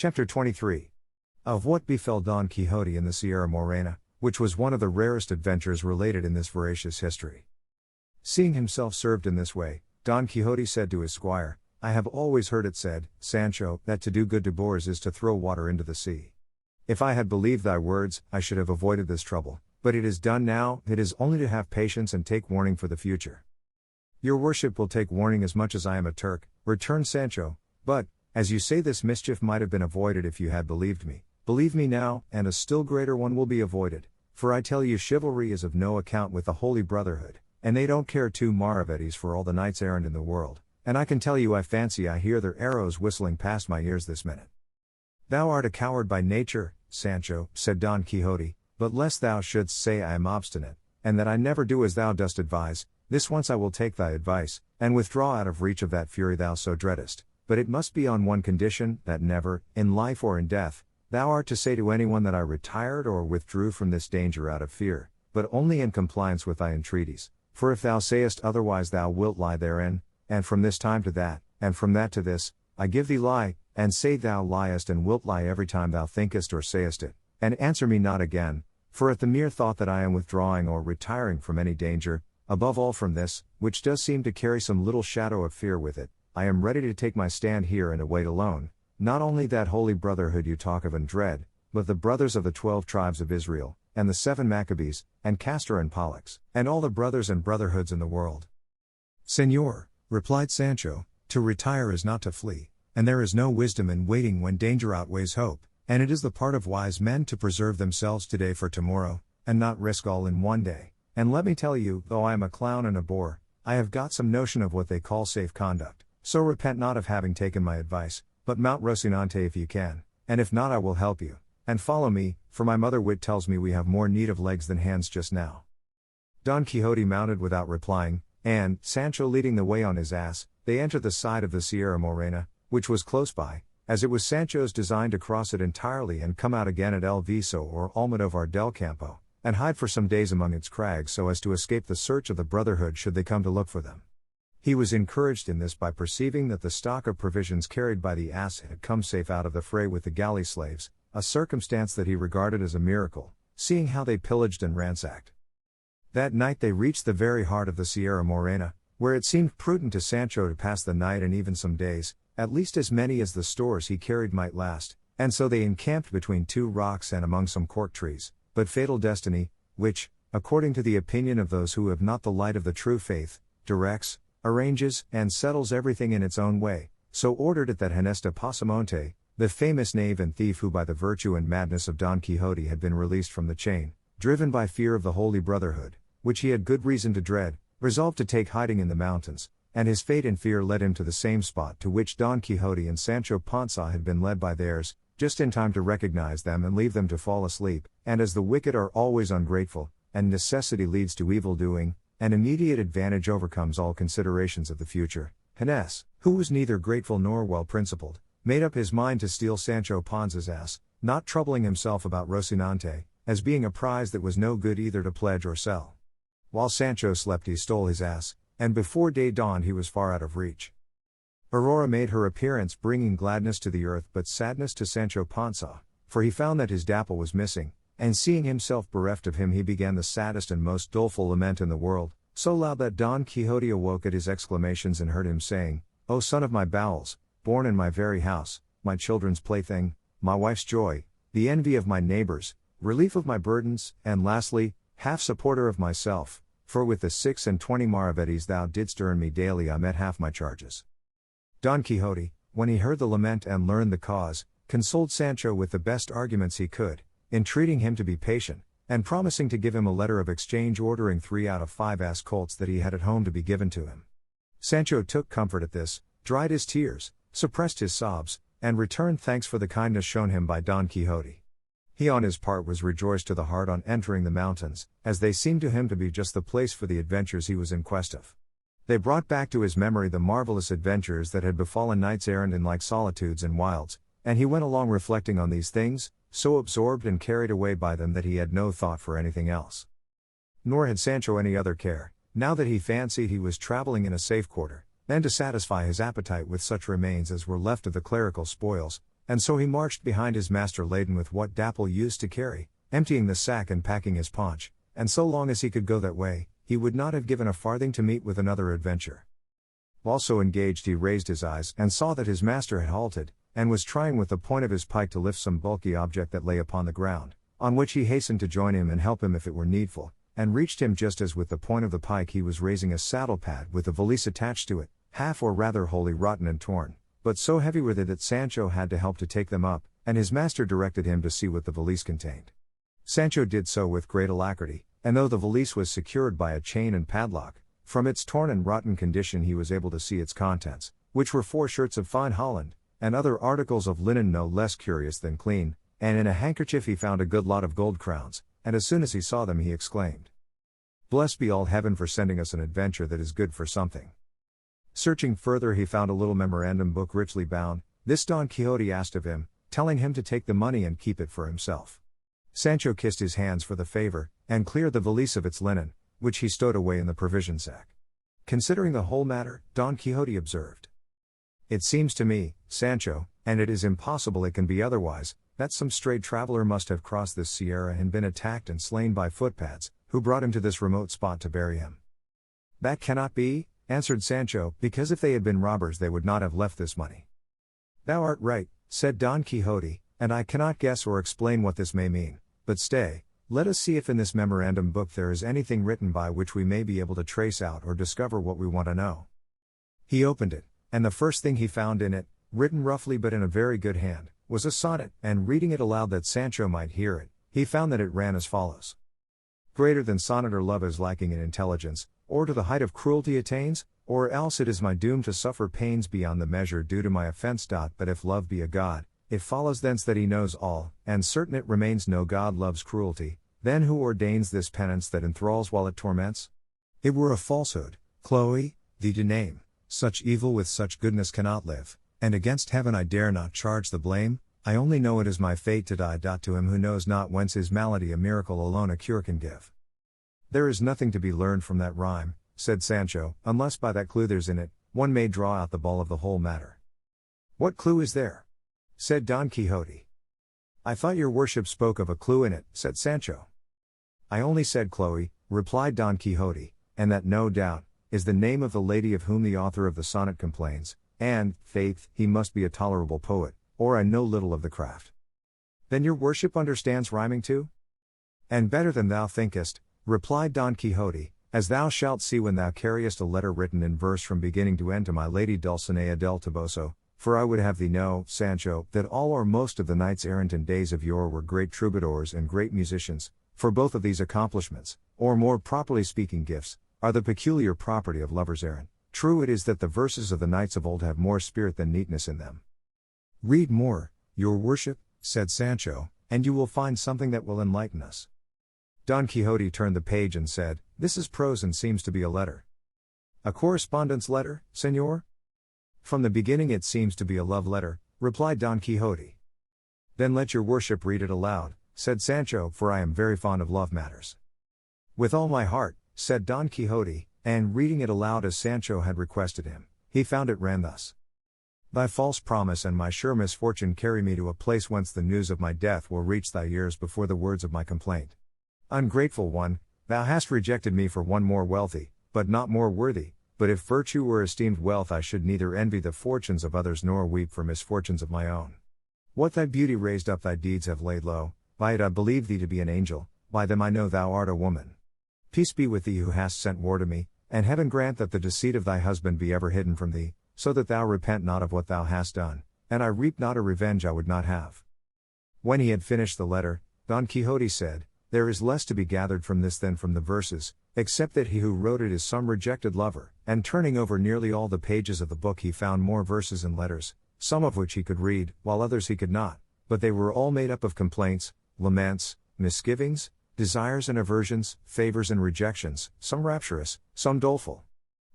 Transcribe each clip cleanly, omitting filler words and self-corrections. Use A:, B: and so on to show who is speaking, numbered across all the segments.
A: Chapter 23. Of what befell Don Quixote in the Sierra Morena, which was one of the rarest adventures related in this veracious history. Seeing himself served in this way, Don Quixote said to his squire, "I have always heard it said, Sancho, that to do good to boors is to throw water into the sea. If I had believed thy words, I should have avoided this trouble, but it is done now. It is only to have patience and take warning for the future." "Your worship will take warning as much as I am a Turk," returned Sancho, "but, as you say, this mischief might have been avoided if you had believed me. Believe me now, and a still greater one will be avoided, for I tell you chivalry is of no account with the Holy Brotherhood, and they don't care two maravedis for all the knights errant in the world, and I can tell you I fancy I hear their arrows whistling past my ears this minute." "Thou art a coward by nature, Sancho," said Don Quixote, "but lest thou shouldst say I am obstinate, and that I never do as thou dost advise, this once I will take thy advice, and withdraw out of reach of that fury thou so dreadest, but it must be on one condition, that never, in life or in death, thou art to say to anyone that I retired or withdrew from this danger out of fear, but only in compliance with thy entreaties, for if thou sayest otherwise thou wilt lie therein, and from this time to that, and from that to this, I give thee lie, and say thou liest and wilt lie every time thou thinkest or sayest it, and answer me not again, for at the mere thought that I am withdrawing or retiring from any danger, above all from this, which does seem to carry some little shadow of fear with it, I am ready to take my stand here and await alone, not only that holy brotherhood you talk of and dread, but the brothers of the 12 tribes of Israel, and the 7 Maccabees, and Castor and Pollux, and all the brothers and brotherhoods in the world." "Señor," replied Sancho, "to retire is not to flee, and there is no wisdom in waiting when danger outweighs hope, and it is the part of wise men to preserve themselves today for tomorrow, and not risk all in one day. And let me tell you, though I am a clown and a bore, I have got some notion of what they call safe conduct, so repent not of having taken my advice, but mount Rocinante if you can, and if not I will help you, and follow me, for my mother wit tells me we have more need of legs than hands just now." Don Quixote mounted without replying, and, Sancho leading the way on his ass, they entered the side of the Sierra Morena, which was close by, as it was Sancho's design to cross it entirely and come out again at El Viso or Almodovar del Campo, and hide for some days among its crags so as to escape the search of the Brotherhood should they come to look for them. He was encouraged in this by perceiving that the stock of provisions carried by the ass had come safe out of the fray with the galley slaves, a circumstance that he regarded as a miracle, seeing how they pillaged and ransacked. That night they reached the very heart of the Sierra Morena, where it seemed prudent to Sancho to pass the night and even some days, at least as many as the stores he carried might last, and so they encamped between 2 rocks and among some cork trees, but fatal destiny, which, according to the opinion of those who have not the light of the true faith, directs, arranges, and settles everything in its own way, so ordered it that Ginesta Pasamonte, the famous knave and thief who by the virtue and madness of Don Quixote had been released from the chain, driven by fear of the Holy Brotherhood, which he had good reason to dread, resolved to take hiding in the mountains, and his fate and fear led him to the same spot to which Don Quixote and Sancho Panza had been led by theirs, just in time to recognize them and leave them to fall asleep, and as the wicked are always ungrateful, and necessity leads to evil doing, and immediate advantage overcomes all considerations of the future, Gines, who was neither grateful nor well-principled, made up his mind to steal Sancho Panza's ass, not troubling himself about Rocinante, as being a prize that was no good either to pledge or sell. While Sancho slept he stole his ass, and before day dawned he was far out of reach. Aurora made her appearance bringing gladness to the earth but sadness to Sancho Panza, for he found that his Dapple was missing, and seeing himself bereft of him he began the saddest and most doleful lament in the world, so loud that Don Quixote awoke at his exclamations and heard him saying, "O son of my bowels, born in my very house, my children's plaything, my wife's joy, the envy of my neighbors, relief of my burdens, and lastly, half supporter of myself, for with the 26 maravedis thou didst earn me daily I met half my charges." Don Quixote, when he heard the lament and learned the cause, consoled Sancho with the best arguments he could, entreating him to be patient, and promising to give him a letter of exchange ordering 3 out of 5 ass colts that he had at home to be given to him. Sancho took comfort at this, dried his tears, suppressed his sobs, and returned thanks for the kindness shown him by Don Quixote. He on his part was rejoiced to the heart on entering the mountains, as they seemed to him to be just the place for the adventures he was in quest of. They brought back to his memory the marvelous adventures that had befallen knights errant in like solitudes and wilds, and he went along reflecting on these things, so absorbed and carried away by them that he had no thought for anything else. Nor had Sancho any other care, now that he fancied he was traveling in a safe quarter, than to satisfy his appetite with such remains as were left of the clerical spoils, and so he marched behind his master laden with what Dapple used to carry, emptying the sack and packing his paunch, and so long as he could go that way, he would not have given a farthing to meet with another adventure. While so engaged he raised his eyes and saw that his master had halted, and was trying with the point of his pike to lift some bulky object that lay upon the ground, on which he hastened to join him and help him if it were needful, and reached him just as with the point of the pike he was raising a saddle pad with the valise attached to it, half or rather wholly rotten and torn, but so heavy were they that Sancho had to help to take them up, and his master directed him to see what the valise contained. Sancho did so with great alacrity, and though the valise was secured by a chain and padlock, from its torn and rotten condition he was able to see its contents, which were 4 shirts of fine holland, and other articles of linen no less curious than clean, and in a handkerchief he found a good lot of gold crowns, and as soon as he saw them he exclaimed, "Blessed be all heaven for sending us an adventure that is good for something." Searching further he found a little memorandum book richly bound. This Don Quixote asked of him, telling him to take the money and keep it for himself. Sancho kissed his hands for the favor, and cleared the valise of its linen, which he stowed away in the provision sack. Considering the whole matter, Don Quixote observed, "It seems to me, Sancho, and it is impossible it can be otherwise, that some strayed traveler must have crossed this sierra and been attacked and slain by footpads, who brought him to this remote spot to bury him." "That cannot be," answered Sancho, "because if they had been robbers they would not have left this money." "Thou art right," said Don Quixote, "and I cannot guess or explain what this may mean, but stay, let us see if in this memorandum book there is anything written by which we may be able to trace out or discover what we want to know." He opened it, and the first thing he found in it, written roughly but in a very good hand, was a sonnet, and reading it aloud that Sancho might hear it, he found that it ran as follows: "Greater than sonnet or love is lacking in intelligence, or to the height of cruelty attains, or else it is my doom to suffer pains beyond the measure due to my offense. But if love be a god, it follows thence that he knows all, and certain it remains no god loves cruelty, then who ordains this penance that enthralls while it torments? It were a falsehood, Chloe, thee to name, such evil with such goodness cannot live, and against heaven I dare not charge the blame, I only know it is my fate to die. To him who knows not whence his malady a miracle alone a cure can give." "There is nothing to be learned from that rhyme," said Sancho, "unless by that clue there's in it, one may draw out the ball of the whole matter." "What clue is there?" said Don Quixote. "I thought your worship spoke of a clue in it," said Sancho. "I only said Chloe," replied Don Quixote, "and that no doubt is the name of the lady of whom the author of the sonnet complains, and, faith, he must be a tolerable poet, or I know little of the craft." "Then your worship understands rhyming too?" "And better than thou thinkest," replied Don Quixote, "as thou shalt see when thou carriest a letter written in verse from beginning to end to my lady Dulcinea del Toboso, for I would have thee know, Sancho, that all or most of the knights errant in days of yore were great troubadours and great musicians, for both of these accomplishments, or more properly speaking gifts, are the peculiar property of lovers errant. True it is that the verses of the knights of old have more spirit than neatness in them." "Read more, your worship," said Sancho, "and you will find something that will enlighten us." Don Quixote turned the page and said, "This is prose and seems to be a letter." "A correspondence letter, señor?" "From the beginning it seems to be a love letter," replied Don Quixote. "Then let your worship read it aloud," said Sancho, "for I am very fond of love matters." "With all my heart," said Don Quixote, and reading it aloud as Sancho had requested him, he found it ran thus: "Thy false promise and my sure misfortune carry me to a place whence the news of my death will reach thy ears before the words of my complaint. Ungrateful one, thou hast rejected me for one more wealthy, but not more worthy, but if virtue were esteemed wealth I should neither envy the fortunes of others nor weep for misfortunes of my own. What thy beauty raised up thy deeds have laid low, by it I believe thee to be an angel, by them I know thou art a woman. Peace be with thee who hast sent war to me, and heaven grant that the deceit of thy husband be ever hidden from thee, so that thou repent not of what thou hast done, and I reap not a revenge I would not have." When he had finished the letter, Don Quixote said, "There is less to be gathered from this than from the verses, except that he who wrote it is some rejected lover," and turning over nearly all the pages of the book he found more verses and letters, some of which he could read, while others he could not, but they were all made up of complaints, laments, misgivings, desires and aversions, favors and rejections, some rapturous, some doleful.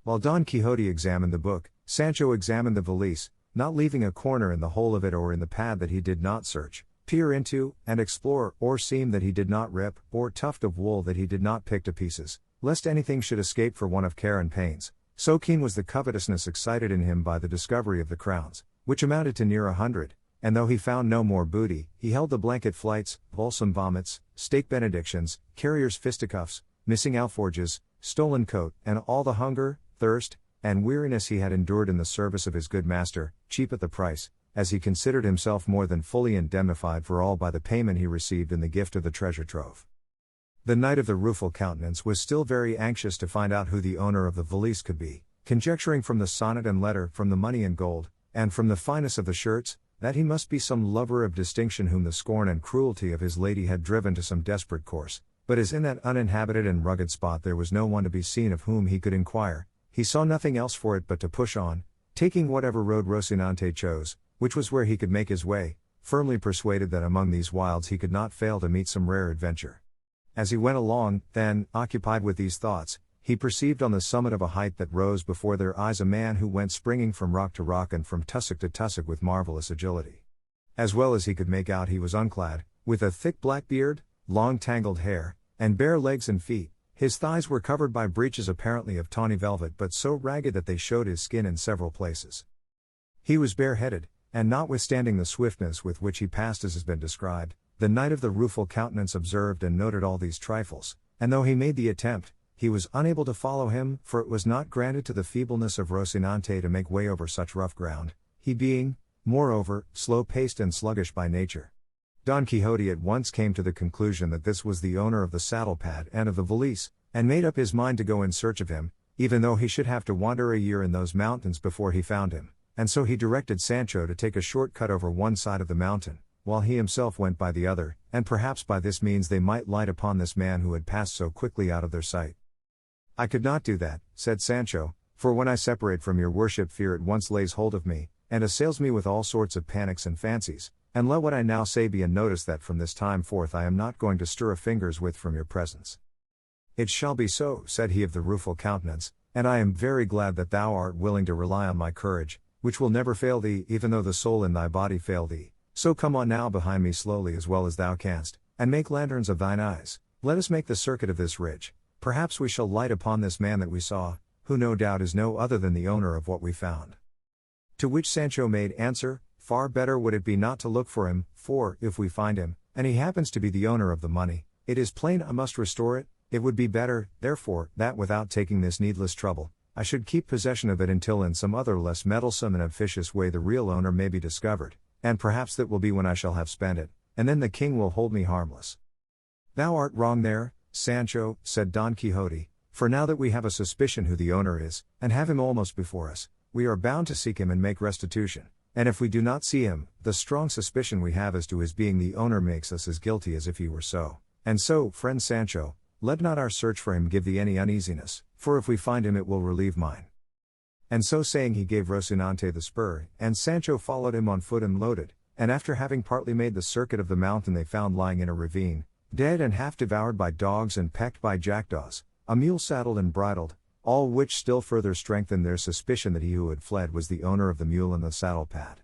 A: While Don Quixote examined the book, Sancho examined the valise, not leaving a corner in the whole of it or in the pad that he did not search, peer into, and explore, or seam that he did not rip, or tuft of wool that he did not pick to pieces, lest anything should escape for want of care and pains. So keen was the covetousness excited in him by the discovery of the crowns, which amounted to near 100, and though he found no more booty, he held the blanket flights, balsam vomits, steak benedictions, carrier's fisticuffs, missing alforges, stolen coat, and all the hunger, thirst, and weariness he had endured in the service of his good master, cheap at the price, as he considered himself more than fully indemnified for all by the payment he received in the gift of the treasure trove. The Knight of the Rueful Countenance was still very anxious to find out who the owner of the valise could be, conjecturing from the sonnet and letter, from the money and gold, and from the fineness of the shirts, that he must be some lover of distinction whom the scorn and cruelty of his lady had driven to some desperate course. But as in that uninhabited and rugged spot there was no one to be seen of whom he could inquire, he saw nothing else for it but to push on, taking whatever road Rocinante chose, which was where he could make his way, firmly persuaded that among these wilds he could not fail to meet some rare adventure. As he went along, then, occupied with these thoughts, he perceived on the summit of a height that rose before their eyes a man who went springing from rock to rock and from tussock to tussock with marvelous agility. As well as he could make out he was unclad, with a thick black beard, long tangled hair, and bare legs and feet. His thighs were covered by breeches apparently of tawny velvet but so ragged that they showed his skin in several places. He was bareheaded, and notwithstanding the swiftness with which he passed as has been described, the Knight of the Rueful Countenance observed and noted all these trifles, and though he made the attempt, he was unable to follow him, for it was not granted to the feebleness of Rocinante to make way over such rough ground, he being, moreover, slow-paced and sluggish by nature. Don Quixote at once came to the conclusion that this was the owner of the saddle-pad and of the valise, and made up his mind to go in search of him, even though he should have to wander a year in those mountains before he found him, and so he directed Sancho to take a short cut over one side of the mountain, while he himself went by the other, and perhaps by this means they might light upon this man who had passed so quickly out of their sight. "I could not do that," said Sancho, "for when I separate from your worship fear at once lays hold of me, and assails me with all sorts of panics and fancies, and let what I now say be a notice that from this time forth I am not going to stir a finger's width from your presence." "It shall be so," said he of the Rueful Countenance, "and I am very glad that thou art willing to rely on my courage, which will never fail thee even though the soul in thy body fail thee. So come on now behind me slowly as well as thou canst, and make lanterns of thine eyes. Let us make the circuit of this ridge. Perhaps we shall light upon this man that we saw, who no doubt is no other than the owner of what we found." To which Sancho made answer, "Far better would it be not to look for him, for, if we find him, and he happens to be the owner of the money, it is plain I must restore it. It would be better, therefore, that without taking this needless trouble, I should keep possession of it until in some other less meddlesome and officious way the real owner may be discovered, and perhaps that will be when I shall have spent it, and then the king will hold me harmless." "Thou art wrong there, Sancho," said Don Quixote, "for now that we have a suspicion who the owner is, and have him almost before us, we are bound to seek him and make restitution, and if we do not see him, the strong suspicion we have as to his being the owner makes us as guilty as if he were so, and so, friend Sancho, let not our search for him give thee any uneasiness, for if we find him it will relieve mine." And so saying he gave Rocinante the spur, and Sancho followed him on foot and loaded, and after having partly made the circuit of the mountain they found lying in a ravine, dead and half devoured by dogs and pecked by jackdaws, a mule saddled and bridled, all which still further strengthened their suspicion that he who had fled was the owner of the mule and the saddle-pad.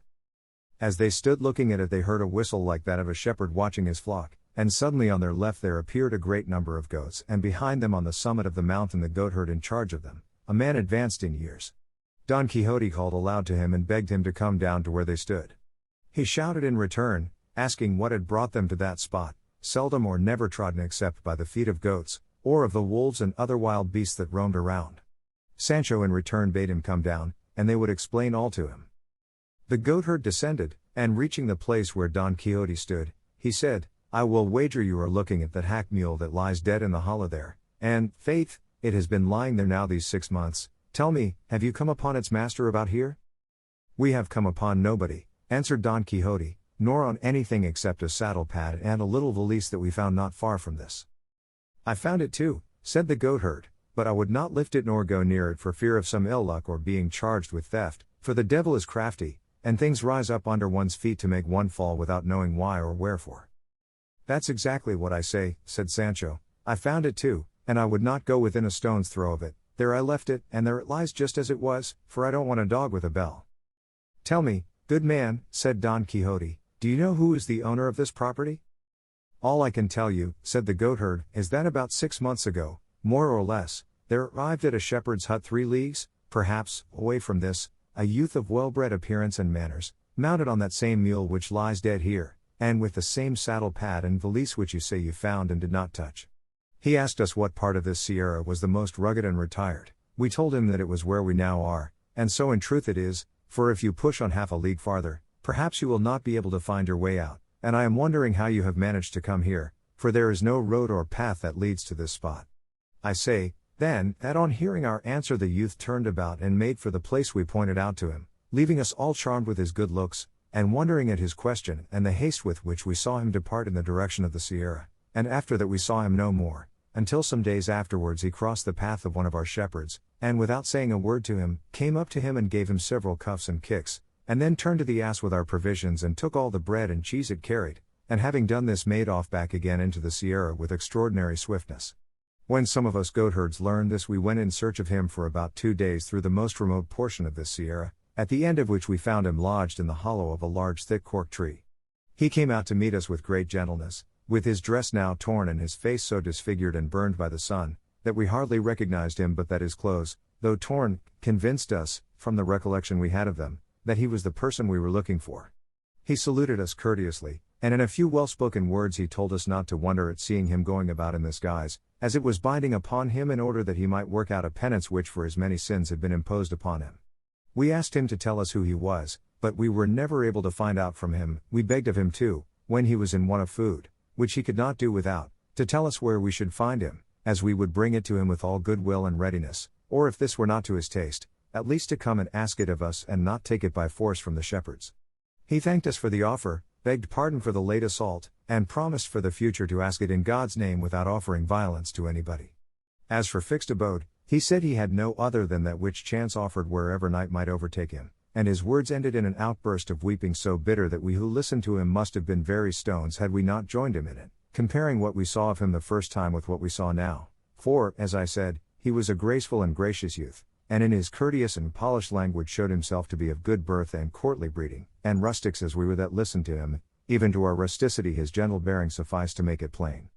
A: As they stood looking at it they heard a whistle like that of a shepherd watching his flock, and suddenly on their left there appeared a great number of goats, and behind them on the summit of the mountain the goatherd in charge of them, a man advanced in years. Don Quixote called aloud to him and begged him to come down to where they stood. He shouted in return, asking what had brought them to that spot, seldom or never trodden except by the feet of goats, or of the wolves and other wild beasts that roamed around. Sancho in return bade him come down, and they would explain all to him. The goatherd descended, and reaching the place where Don Quixote stood, he said, "I will wager you are looking at that hack mule that lies dead in the hollow there, and, faith, it has been lying there now these 6 months. Tell me, have you come upon its master about here?" "We have come upon nobody," answered Don Quixote, "nor on anything except a saddle-pad and a little valise that we found not far from this." "I found it too," said the goatherd, "but I would not lift it nor go near it for fear of some ill luck or being charged with theft, for the devil is crafty, and things rise up under one's feet to make one fall without knowing why or wherefore." "That's exactly what I say," said Sancho, "I found it too, and I would not go within a stone's throw of it. There I left it, and there it lies just as it was, for I don't want a dog with a bell." "Tell me, good man," said Don Quixote, "do you know who is the owner of this property?" "All I can tell you," said the goatherd, "is that about 6 months ago, more or less, there arrived at a shepherd's hut 3 leagues, perhaps, away from this, a youth of well-bred appearance and manners, mounted on that same mule which lies dead here, and with the same saddle pad and valise which you say you found and did not touch. He asked us what part of this sierra was the most rugged and retired. We told him that it was where we now are, and so in truth it is, for if you push on half a league farther, perhaps you will not be able to find your way out, and I am wondering how you have managed to come here, for there is no road or path that leads to this spot. I say, then, that on hearing our answer the youth turned about and made for the place we pointed out to him, leaving us all charmed with his good looks, and wondering at his question and the haste with which we saw him depart in the direction of the sierra, and after that we saw him no more, until some days afterwards he crossed the path of one of our shepherds, and without saying a word to him, came up to him and gave him several cuffs and kicks, and then turned to the ass with our provisions and took all the bread and cheese it carried, and having done this made off back again into the sierra with extraordinary swiftness. When some of us goatherds learned this we went in search of him for about 2 days through the most remote portion of this sierra, at the end of which we found him lodged in the hollow of a large thick cork tree. He came out to meet us with great gentleness, with his dress now torn and his face so disfigured and burned by the sun, that we hardly recognized him, but that his clothes, though torn, convinced us, from the recollection we had of them, that he was the person we were looking for. He saluted us courteously, and in a few well-spoken words he told us not to wonder at seeing him going about in this guise, as it was binding upon him in order that he might work out a penance which for his many sins had been imposed upon him. We asked him to tell us who he was, but we were never able to find out from him. We begged of him too, when he was in want of food, which he could not do without, to tell us where we should find him, as we would bring it to him with all good will and readiness, or if this were not to his taste, at least to come and ask it of us and not take it by force from the shepherds. He thanked us for the offer, begged pardon for the late assault, and promised for the future to ask it in God's name without offering violence to anybody. As for fixed abode, he said he had no other than that which chance offered wherever night might overtake him, and his words ended in an outburst of weeping so bitter that we who listened to him must have been very stones had we not joined him in it, comparing what we saw of him the first time with what we saw now, for, as I said, he was a graceful and gracious youth, and in his courteous and polished language showed himself to be of good birth and courtly breeding, and rustics as we were that listened to him, even to our rusticity his gentle bearing sufficed to make it plain.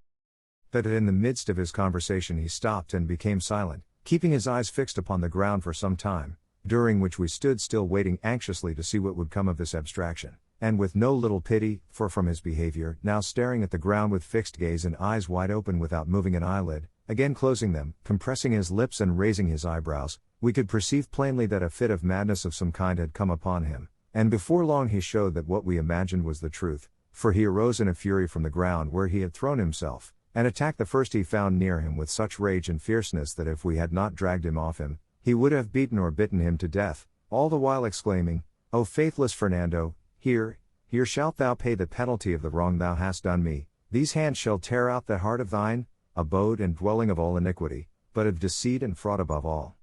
A: That in the midst of his conversation he stopped and became silent, keeping his eyes fixed upon the ground for some time, during which we stood still waiting anxiously to see what would come of this abstraction, and with no little pity, for from his behavior, now staring at the ground with fixed gaze and eyes wide open without moving an eyelid, again closing them, compressing his lips and raising his eyebrows, we could perceive plainly that a fit of madness of some kind had come upon him, and before long he showed that what we imagined was the truth, for he arose in a fury from the ground where he had thrown himself, and attacked the first he found near him with such rage and fierceness that if we had not dragged him off him, he would have beaten or bitten him to death, all the while exclaiming, "O faithless Fernando, here shalt thou pay the penalty of the wrong thou hast done me, these hands shall tear out the heart of thine, abode and dwelling of all iniquity, but of deceit and fraud above all."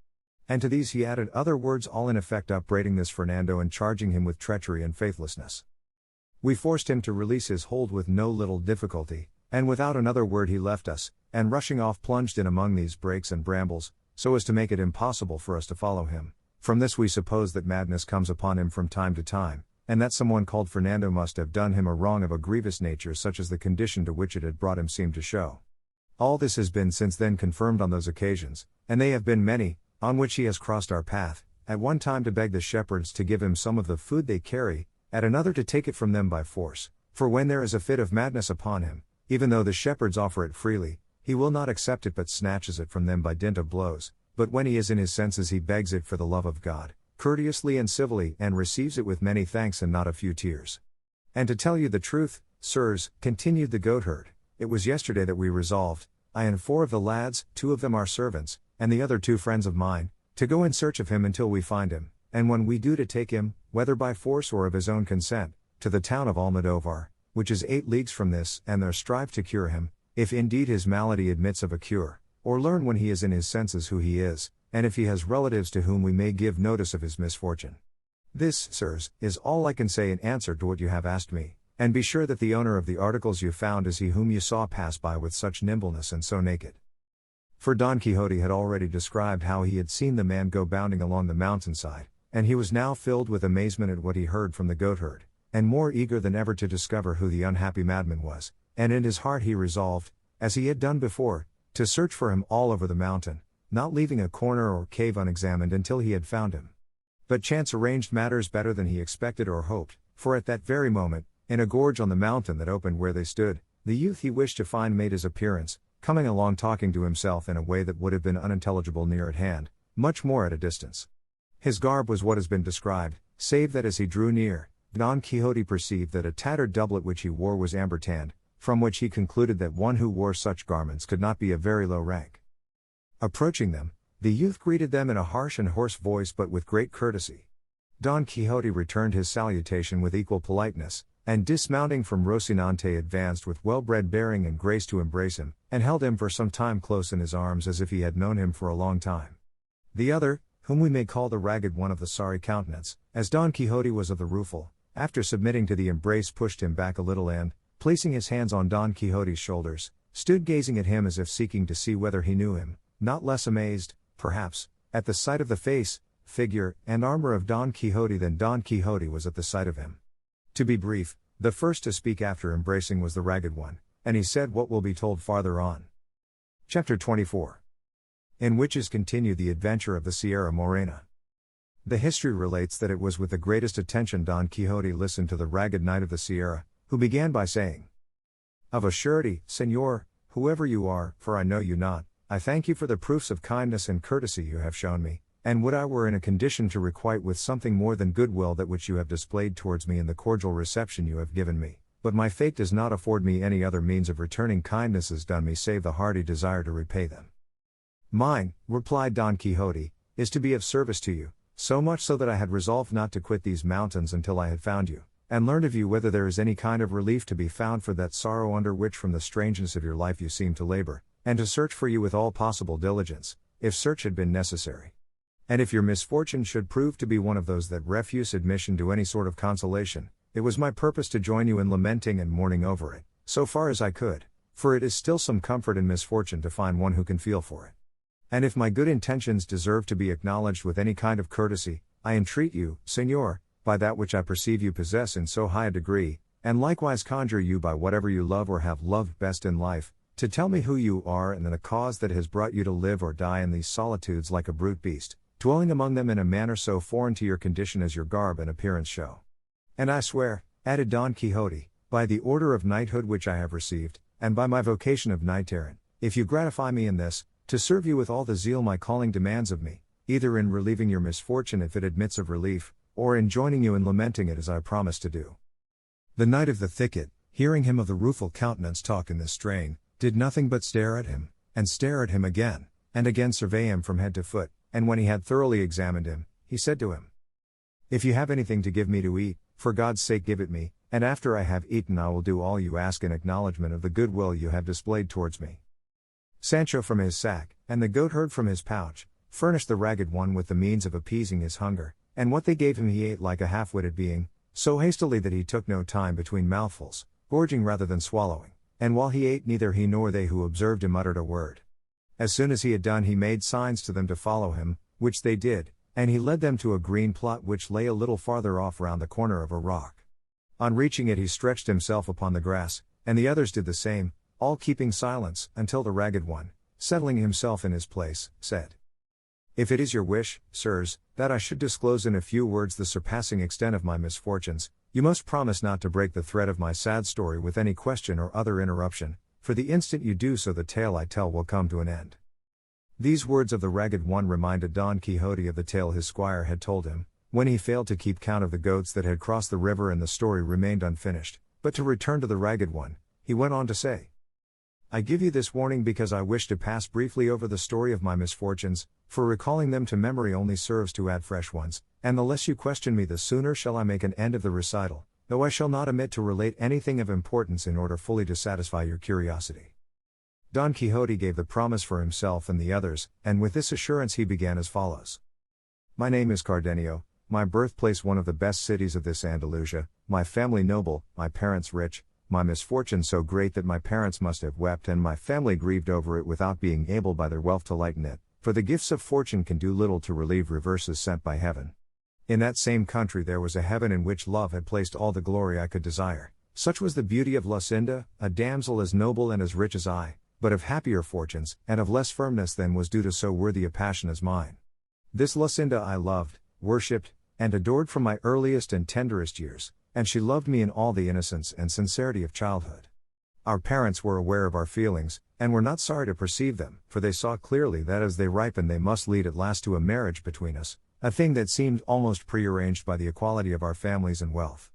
A: And to these he added other words all in effect upbraiding this Fernando and charging him with treachery and faithlessness. We forced him to release his hold with no little difficulty, and without another word he left us, and rushing off plunged in among these brakes and brambles, so as to make it impossible for us to follow him. From this we suppose that madness comes upon him from time to time, and that someone called Fernando must have done him a wrong of a grievous nature such as the condition to which it had brought him seemed to show. All this has been since then confirmed on those occasions, and they have been many, on which he has crossed our path, at one time to beg the shepherds to give him some of the food they carry, at another to take it from them by force, for when there is a fit of madness upon him, even though the shepherds offer it freely, he will not accept it but snatches it from them by dint of blows, but when he is in his senses he begs it for the love of God, courteously and civilly, and receives it with many thanks and not a few tears. And to tell you the truth, sirs, continued the goatherd, it was yesterday that we resolved, I and 4 of the lads, 2 of them our servants, and the other 2 friends of mine, to go in search of him until we find him, and when we do to take him, whether by force or of his own consent, to the town of Almodovar, which is 8 leagues from this, and there strive to cure him, if indeed his malady admits of a cure, or learn when he is in his senses who he is, and if he has relatives to whom we may give notice of his misfortune. This, sirs, is all I can say in answer to what you have asked me, and be sure that the owner of the articles you found is he whom you saw pass by with such nimbleness and so naked. For Don Quixote had already described how he had seen the man go bounding along the mountainside, and he was now filled with amazement at what he heard from the goatherd, and more eager than ever to discover who the unhappy madman was, and in his heart he resolved, as he had done before, to search for him all over the mountain, not leaving a corner or cave unexamined until he had found him. But chance arranged matters better than he expected or hoped, for at that very moment, in a gorge on the mountain that opened where they stood, the youth he wished to find made his appearance, coming along talking to himself in a way that would have been unintelligible near at hand, much more at a distance. His garb was what has been described, save that as he drew near, Don Quixote perceived that a tattered doublet which he wore was amber-tanned, from which he concluded that one who wore such garments could not be of very low rank. Approaching them, the youth greeted them in a harsh and hoarse voice but with great courtesy. Don Quixote returned his salutation with equal politeness, and dismounting from Rocinante advanced with well-bred bearing and grace to embrace him, and held him for some time close in his arms as if he had known him for a long time. The other, whom we may call the Ragged One of the sorry countenance, as Don Quixote was of the rueful, after submitting to the embrace pushed him back a little and, placing his hands on Don Quixote's shoulders, stood gazing at him as if seeking to see whether he knew him, not less amazed, perhaps, at the sight of the face, figure, and armor of Don Quixote than Don Quixote was at the sight of him. To be brief, the first to speak after embracing was the Ragged One, and he said what will be told farther on. Chapter 24. In which is continued the adventure of the Sierra Morena. The history relates that it was with the greatest attention Don Quixote listened to the Ragged Knight of the Sierra, who began by saying, "Of a surety, Señor, whoever you are, for I know you not, I thank you for the proofs of kindness and courtesy you have shown me, and would I were in a condition to requite with something more than goodwill that which you have displayed towards me in the cordial reception you have given me, but my fate does not afford me any other means of returning kindnesses done me save the hearty desire to repay them." "Mine," replied Don Quixote, "is to be of service to you, so much so that I had resolved not to quit these mountains until I had found you, and learned of you whether there is any kind of relief to be found for that sorrow under which from the strangeness of your life you seem to labor, and to search for you with all possible diligence, if search had been necessary. And if your misfortune should prove to be one of those that refuse admission to any sort of consolation, it was my purpose to join you in lamenting and mourning over it, so far as I could, for it is still some comfort in misfortune to find one who can feel for it. And if my good intentions deserve to be acknowledged with any kind of courtesy, I entreat you, Señor, by that which I perceive you possess in so high a degree, and likewise conjure you by whatever you love or have loved best in life, to tell me who you are and the cause that has brought you to live or die in these solitudes like a brute beast, dwelling among them in a manner so foreign to your condition as your garb and appearance show. And I swear," added Don Quixote, "by the order of knighthood which I have received, and by my vocation of knight-errant, if you gratify me in this, to serve you with all the zeal my calling demands of me, either in relieving your misfortune if it admits of relief, or in joining you in lamenting it as I promised to do." The Knight of the Thicket, hearing him of the rueful countenance talk in this strain, did nothing but stare at him, and stare at him again, and again survey him from head to foot, and when he had thoroughly examined him, he said to him, "If you have anything to give me to eat, for God's sake give it me, and after I have eaten I will do all you ask in acknowledgment of the goodwill you have displayed towards me." Sancho from his sack, and the goatherd from his pouch, furnished the Ragged One with the means of appeasing his hunger, and what they gave him he ate like a half-witted being, so hastily that he took no time between mouthfuls, gorging rather than swallowing, and while he ate neither he nor they who observed him uttered a word. As soon as he had done he made signs to them to follow him, which they did, and he led them to a green plot which lay a little farther off round the corner of a rock. On reaching it he stretched himself upon the grass, and the others did the same, all keeping silence, until the Ragged One, settling himself in his place, said, "If it is your wish, sirs, that I should disclose in a few words the surpassing extent of my misfortunes, you must promise not to break the thread of my sad story with any question or other interruption, for the instant you do so the tale I tell will come to an end." These words of the Ragged One reminded Don Quixote of the tale his squire had told him, when he failed to keep count of the goats that had crossed the river and the story remained unfinished. But to return to the Ragged One, he went on to say, "I give you this warning because I wish to pass briefly over the story of my misfortunes, for recalling them to memory only serves to add fresh ones, and the less you question me the sooner shall I make an end of the recital, though I shall not omit to relate anything of importance in order fully to satisfy your curiosity." Don Quixote gave the promise for himself and the others, and with this assurance he began as follows. "My name is Cardenio, my birthplace one of the best cities of this Andalusia, my family noble, my parents rich, my misfortune so great that my parents must have wept and my family grieved over it without being able by their wealth to lighten it, for the gifts of fortune can do little to relieve reverses sent by heaven. In that same country there was a heaven in which love had placed all the glory I could desire, such was the beauty of Lucinda, a damsel as noble and as rich as I, but of happier fortunes, and of less firmness than was due to so worthy a passion as mine. This Lucinda I loved, worshipped, and adored from my earliest and tenderest years, and she loved me in all the innocence and sincerity of childhood. Our parents were aware of our feelings, and were not sorry to perceive them, for they saw clearly that as they ripened they must lead at last to a marriage between us, a thing that seemed almost prearranged by the equality of our families and wealth.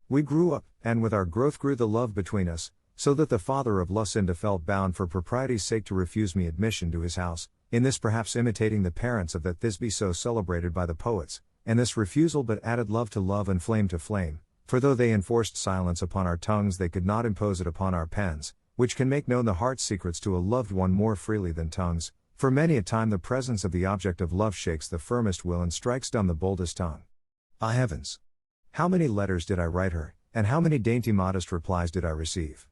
A: We grew up, and with our growth grew the love between us, so that the father of Lucinda felt bound for propriety's sake to refuse me admission to his house, in this perhaps imitating the parents of that Thisbe so celebrated by the poets, and this refusal but added love to love and flame to flame, for though they enforced silence upon our tongues they could not impose it upon our pens, which can make known the heart's secrets to a loved one more freely than tongues, for many a time the presence of the object of love shakes the firmest will and strikes dumb the boldest tongue. Ah heavens! How many letters did I write her, and how many dainty modest replies did I receive?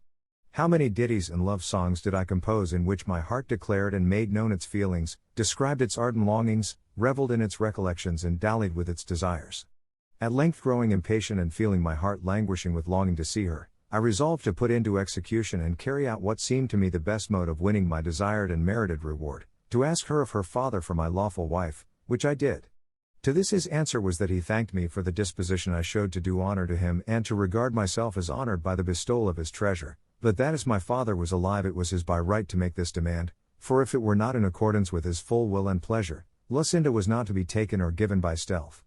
A: How many ditties and love songs did I compose in which my heart declared and made known its feelings, described its ardent longings, reveled in its recollections and dallied with its desires. At length growing impatient and feeling my heart languishing with longing to see her, I resolved to put into execution and carry out what seemed to me the best mode of winning my desired and merited reward, to ask her of her father for my lawful wife, which I did. To this his answer was that he thanked me for the disposition I showed to do honor to him and to regard myself as honored by the bestowal of his treasure, but that as my father was alive it was his by right to make this demand, for if it were not in accordance with his full will and pleasure, Lucinda was not to be taken or given by stealth.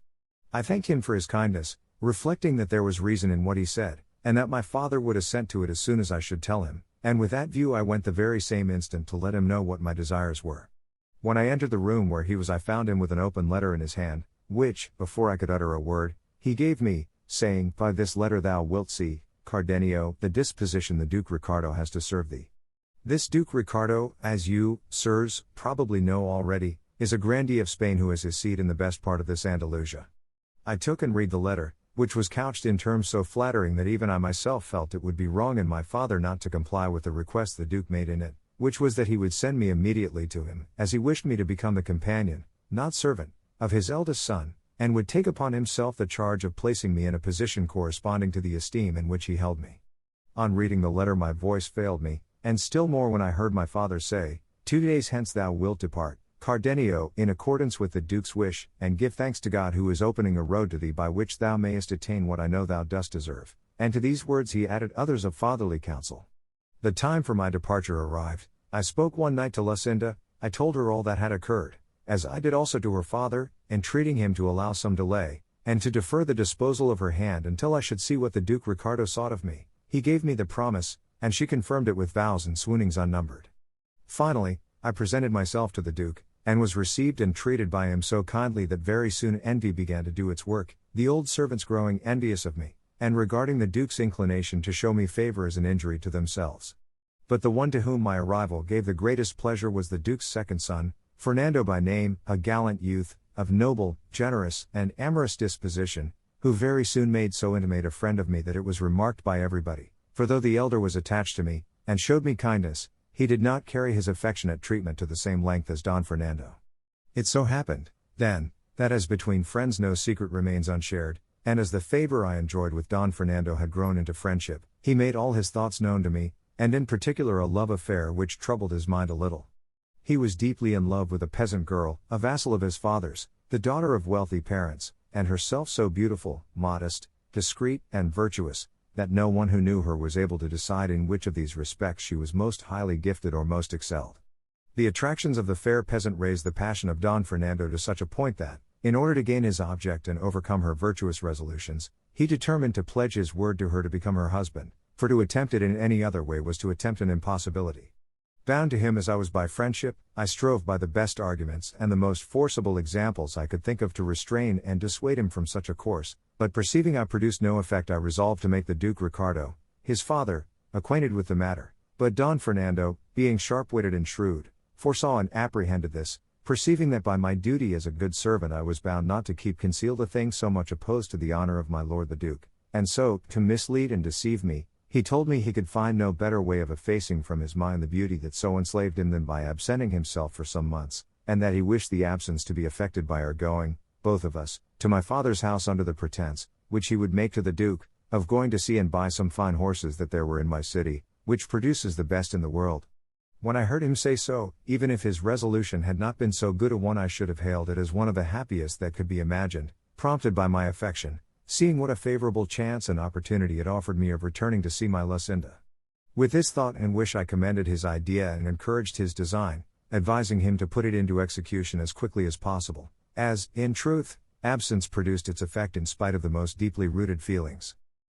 A: I thanked him for his kindness, reflecting that there was reason in what he said, and that my father would assent to it as soon as I should tell him, and with that view I went the very same instant to let him know what my desires were. When I entered the room where he was I found him with an open letter in his hand, which, before I could utter a word, he gave me, saying, "By this letter thou wilt see, Cardenio, the disposition the Duke Ricardo has to serve thee. This Duke Ricardo, as you, sirs, probably know already, is a grandee of Spain who has his seat in the best part of this Andalusia." I took and read the letter, which was couched in terms so flattering that even I myself felt it would be wrong in my father not to comply with the request the Duke made in it, which was that he would send me immediately to him, as he wished me to become the companion, not servant, of his eldest son, and would take upon himself the charge of placing me in a position corresponding to the esteem in which he held me. On reading the letter my voice failed me, and still more when I heard my father say, "2 days hence thou wilt depart, Cardenio, in accordance with the Duke's wish, and give thanks to God who is opening a road to thee by which thou mayest attain what I know thou dost deserve." And to these words he added others of fatherly counsel. The time for my departure arrived. I spoke one night to Lucinda. I told her all that had occurred, as I did also to her father, entreating him to allow some delay, and to defer the disposal of her hand until I should see what the Duke Ricardo sought of me. He gave me the promise, and she confirmed it with vows and swoonings unnumbered. Finally, I presented myself to the Duke, and was received and treated by him so kindly that very soon envy began to do its work, the old servants growing envious of me, and regarding the Duke's inclination to show me favor as an injury to themselves. But the one to whom my arrival gave the greatest pleasure was the Duke's second son, Fernando by name, a gallant youth, of noble, generous, and amorous disposition, who very soon made so intimate a friend of me that it was remarked by everybody, for though the elder was attached to me, and showed me kindness, he did not carry his affectionate treatment to the same length as Don Fernando. It so happened, then, that as between friends no secret remains unshared, and as the favor I enjoyed with Don Fernando had grown into friendship, he made all his thoughts known to me, and in particular a love affair which troubled his mind a little. He was deeply in love with a peasant girl, a vassal of his father's, the daughter of wealthy parents, and herself so beautiful, modest, discreet, and virtuous, that no one who knew her was able to decide in which of these respects she was most highly gifted or most excelled. The attractions of the fair peasant raised the passion of Don Fernando to such a point that, in order to gain his object and overcome her virtuous resolutions, he determined to pledge his word to her to become her husband, for to attempt it in any other way was to attempt an impossibility. Bound to him as I was by friendship, I strove by the best arguments and the most forcible examples I could think of to restrain and dissuade him from such a course, but perceiving I produced no effect I resolved to make the Duke Ricardo, his father, acquainted with the matter, but Don Fernando, being sharp-witted and shrewd, foresaw and apprehended this, perceiving that by my duty as a good servant I was bound not to keep concealed a thing so much opposed to the honor of my lord the Duke, and so, to mislead and deceive me, he told me he could find no better way of effacing from his mind the beauty that so enslaved him than by absenting himself for some months, and that he wished the absence to be effected by our going, both of us, to my father's house under the pretence, which he would make to the Duke, of going to see and buy some fine horses that there were in my city, which produces the best in the world. When I heard him say so, even if his resolution had not been so good a one I should have hailed it as one of the happiest that could be imagined, prompted by my affection, seeing what a favorable chance and opportunity it offered me of returning to see my Lucinda. With this thought and wish I commended his idea and encouraged his design, advising him to put it into execution as quickly as possible, as, in truth, absence produced its effect in spite of the most deeply rooted feelings.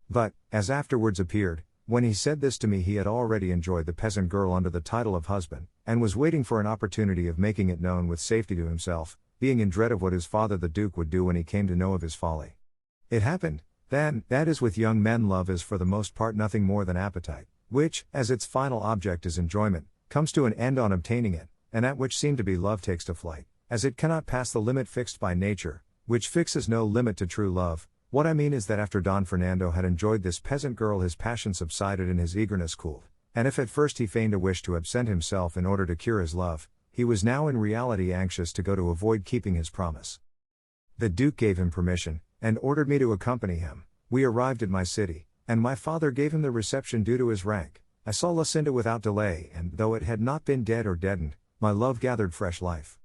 A: But, as afterwards appeared, when he said this to me he had already enjoyed the peasant girl under the title of husband, and was waiting for an opportunity of making it known with safety to himself, being in dread of what his father the Duke would do when he came to know of his folly. It happened, then, that as with young men love is for the most part nothing more than appetite, which, as its final object is enjoyment, comes to an end on obtaining it, and that which seemed to be love takes to flight, as it cannot pass the limit fixed by nature, which fixes no limit to true love. What I mean is that after Don Fernando had enjoyed this peasant girl his passion subsided and his eagerness cooled, and if at first he feigned a wish to absent himself in order to cure his love, he was now in reality anxious to go to avoid keeping his promise. The Duke gave him permission, and ordered me to accompany him. We arrived at my city, and my father gave him the reception due to his rank. I saw Lucinda without delay, and though it had not been dead or deadened, my love gathered fresh life.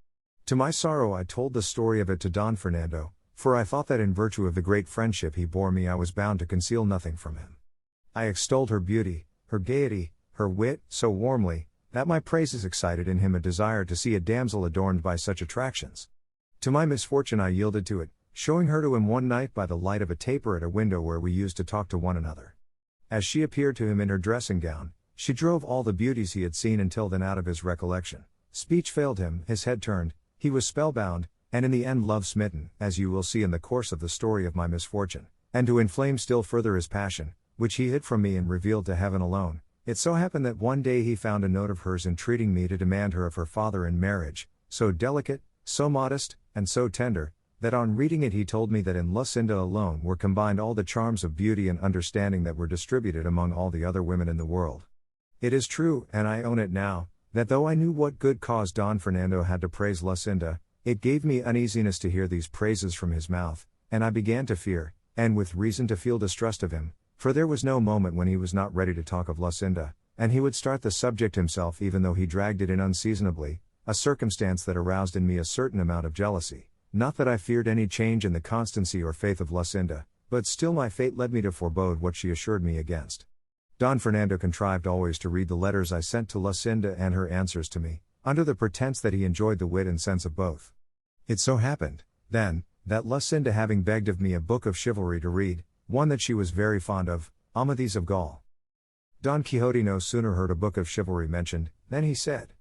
A: To my sorrow I told the story of it to Don Fernando, for I thought that in virtue of the great friendship he bore me I was bound to conceal nothing from him. I extolled her beauty, her gaiety, her wit, so warmly, that my praises excited in him a desire to see a damsel adorned by such attractions. To my misfortune I yielded to it, showing her to him one night by the light of a taper at a window where we used to talk to one another. As she appeared to him in her dressing gown, she drove all the beauties he had seen until then out of his recollection. Speech failed him, his head turned, he was spellbound, and in the end love-smitten, as you will see in the course of the story of my misfortune. And to inflame still further his passion, which he hid from me and revealed to heaven alone, it so happened that one day he found a note of hers entreating me to demand her of her father in marriage, so delicate, so modest, and so tender, that on reading it he told me that in Lucinda alone were combined all the charms of beauty and understanding that were distributed among all the other women in the world. It is true, and I own it now, that though I knew what good cause Don Fernando had to praise Lucinda, it gave me uneasiness to hear these praises from his mouth, and I began to fear, and with reason to feel distrust of him, for there was no moment when he was not ready to talk of Lucinda, and he would start the subject himself even though he dragged it in unseasonably, a circumstance that aroused in me a certain amount of jealousy. Not that I feared any change in the constancy or faith of Lucinda, but still my fate led me to forebode what she assured me against. Don Fernando contrived always to read the letters I sent to Lucinda and her answers to me, under the pretense that he enjoyed the wit and sense of both. It so happened, then, that Lucinda having begged of me a book of chivalry to read, one that she was very fond of, Amadis of Gaul. Don Quixote no sooner heard a book of chivalry mentioned, than he said,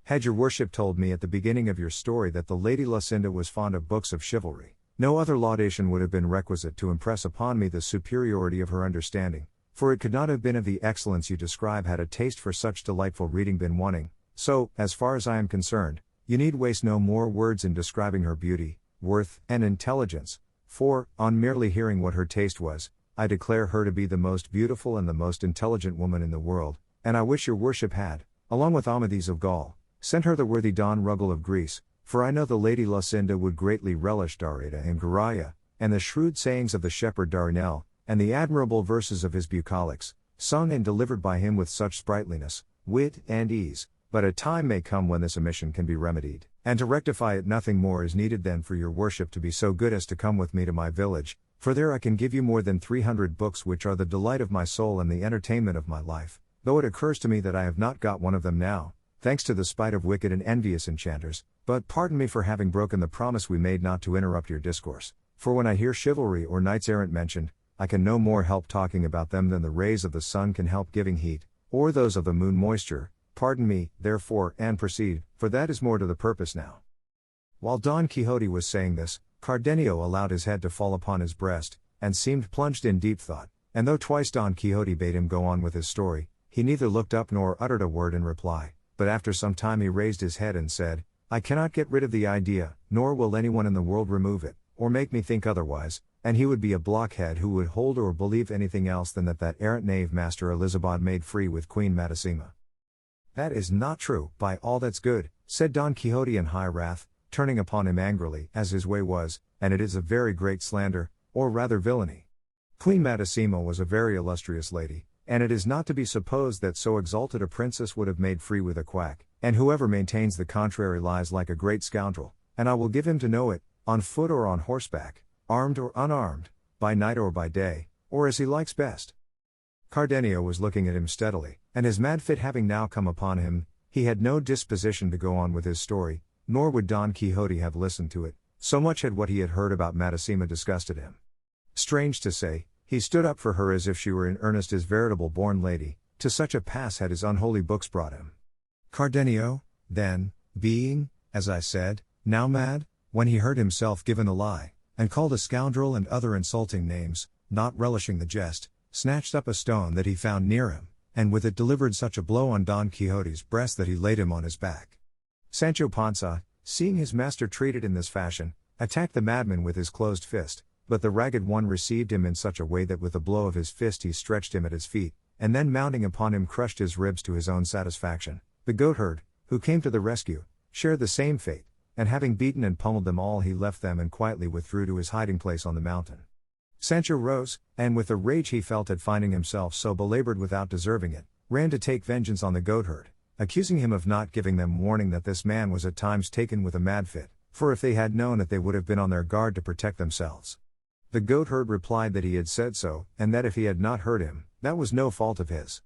A: "Had your worship told me at the beginning of your story that the Lady Lucinda was fond of books of chivalry, no other laudation would have been requisite to impress upon me the superiority of her understanding, for it could not have been of the excellence you describe had a taste for such delightful reading been wanting, so, as far as I am concerned, you need waste no more words in describing her beauty, worth, and intelligence, for, on merely hearing what her taste was, I declare her to be the most beautiful and the most intelligent woman in the world, and I wish your worship had, along with Amadis of Gaul, sent her the worthy Don Ruggles of Greece, for I know the Lady Lucinda would greatly relish Darida and Guraya, and the shrewd sayings of the shepherd Darinel, and the admirable verses of his bucolics, sung and delivered by him with such sprightliness, wit, and ease. But a time may come when this omission can be remedied, and to rectify it nothing more is needed than for your worship to be so good as to come with me to my village, for there I can give you more than 300 books which are the delight of my soul and the entertainment of my life, though it occurs to me that I have not got one of them now, thanks to the spite of wicked and envious enchanters, but pardon me for having broken the promise we made not to interrupt your discourse, for when I hear chivalry or knights-errant mentioned, I can no more help talking about them than the rays of the sun can help giving heat, or those of the moon moisture. Pardon me, therefore, and proceed, for that is more to the purpose now." While Don Quixote was saying this, Cardenio allowed his head to fall upon his breast, and seemed plunged in deep thought, and though twice Don Quixote bade him go on with his story, he neither looked up nor uttered a word in reply, but after some time he raised his head and said, "I cannot get rid of the idea, nor will anyone in the world remove it, or make me think otherwise, and he would be a blockhead who would hold or believe anything else than that errant knave Master Elizabeth made free with Queen Madasima." "That is not true, by all that's good," said Don Quixote in high wrath, turning upon him angrily, as his way was, "and it is a very great slander, or rather villainy. Queen Madasima was a very illustrious lady, and it is not to be supposed that so exalted a princess would have made free with a quack, and whoever maintains the contrary lies like a great scoundrel, and I will give him to know it, on foot or on horseback, armed or unarmed, by night or by day, or as he likes best. Cardenio was looking at him steadily, and his mad fit having now come upon him, he had no disposition to go on with his story, nor would Don Quixote have listened to it, so much had what he had heard about Madasima disgusted him. Strange to say, he stood up for her as if she were in earnest his veritable born lady, to such a pass had his unholy books brought him. Cardenio, then, being, as I said, now mad, when he heard himself given a lie, and called a scoundrel and other insulting names, not relishing the jest, snatched up a stone that he found near him, and with it delivered such a blow on Don Quixote's breast that he laid him on his back. Sancho Panza, seeing his master treated in this fashion, attacked the madman with his closed fist, but the ragged one received him in such a way that with a blow of his fist he stretched him at his feet, and then mounting upon him crushed his ribs to his own satisfaction. The goatherd, who came to the rescue, shared the same fate, and having beaten and pummeled them all he left them and quietly withdrew to his hiding place on the mountain. Sancho rose, and with the rage he felt at finding himself so belabored without deserving it, ran to take vengeance on the goatherd, accusing him of not giving them warning that this man was at times taken with a mad fit, for if they had known it they would have been on their guard to protect themselves. The goatherd replied that he had said so, and that if he had not heard him, that was no fault of his.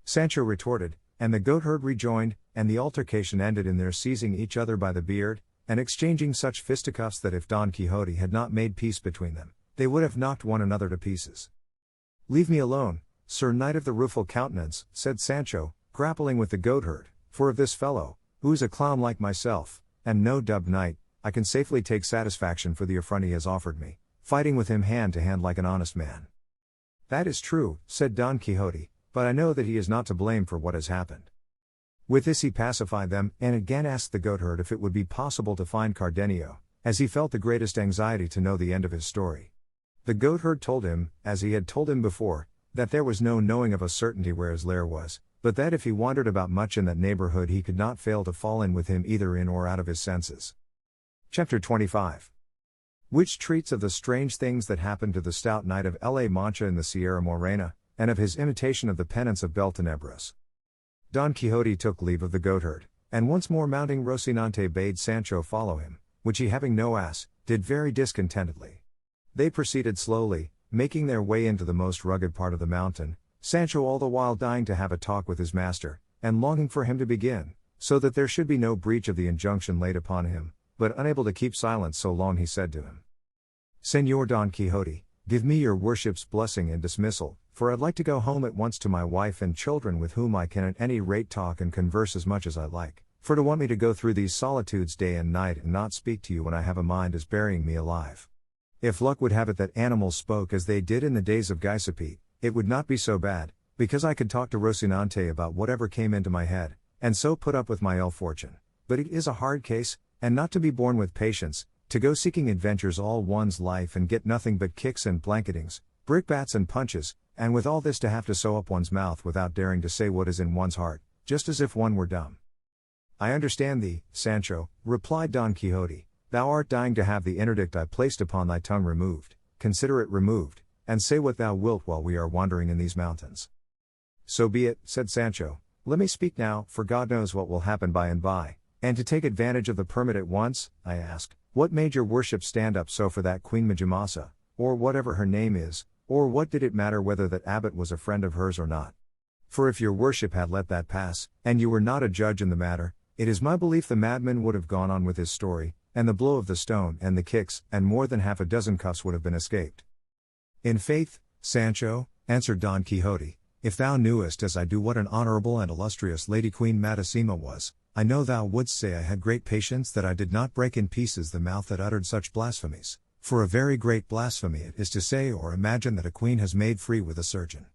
A: Sancho retorted, and the goatherd rejoined, and the altercation ended in their seizing each other by the beard, and exchanging such fisticuffs that if Don Quixote had not made peace between them, they would have knocked one another to pieces. "Leave me alone, Sir Knight of the Rueful Countenance," said Sancho, grappling with the goatherd, "for of this fellow, who is a clown like myself, and no dubbed knight, I can safely take satisfaction for the affront he has offered me, fighting with him hand to hand like an honest man." "That is true," said Don Quixote, "but I know that he is not to blame for what has happened." With this he pacified them, and again asked the goatherd if it would be possible to find Cardenio, as he felt the greatest anxiety to know the end of his story. The goatherd told him, as he had told him before, that there was no knowing of a certainty where his lair was, but that if he wandered about much in that neighborhood he could not fail to fall in with him either in or out of his senses. Chapter 25. Which treats of the strange things that happened to the stout knight of La Mancha in the Sierra Morena, and of his imitation of the penance of Beltenebros. Don Quixote took leave of the goatherd, and once more mounting Rocinante bade Sancho follow him, which he having no ass, did very discontentedly. They proceeded slowly, making their way into the most rugged part of the mountain, Sancho all the while dying to have a talk with his master, and longing for him to begin, so that there should be no breach of the injunction laid upon him, but unable to keep silence so long he said to him, "Señor Don Quixote, give me your worship's blessing and dismissal, for I'd like to go home at once to my wife and children with whom I can at any rate talk and converse as much as I like, for to want me to go through these solitudes day and night and not speak to you when I have a mind is burying me alive. If luck would have it that animals spoke as they did in the days of Quixote, it would not be so bad, because I could talk to Rocinante about whatever came into my head, and so put up with my ill fortune. But it is a hard case, and not to be borne with patience, to go seeking adventures all one's life and get nothing but kicks and blanketings, brickbats and punches, and with all this to have to sew up one's mouth without daring to say what is in one's heart, just as if one were dumb." "I understand thee, Sancho," replied Don Quixote. "Thou art dying to have the interdict I placed upon thy tongue removed. Consider it removed, and say what thou wilt while we are wandering in these mountains." "So be it," said Sancho. "Let me speak now, for God knows what will happen by and by, and to take advantage of the permit at once, I ask, what made your worship stand up so for that Queen Majamasa, or whatever her name is, or what did it matter whether that abbot was a friend of hers or not? For if your worship had let that pass, and you were not a judge in the matter, it is my belief the madman would have gone on with his story, and the blow of the stone and the kicks, and more than half a dozen cuffs would have been escaped." "In faith, Sancho," answered Don Quixote, "if thou knewest as I do what an honorable and illustrious Lady Queen Madasima was, I know thou wouldst say I had great patience that I did not break in pieces the mouth that uttered such blasphemies, for a very great blasphemy it is to say or imagine that a queen has made free with a surgeon.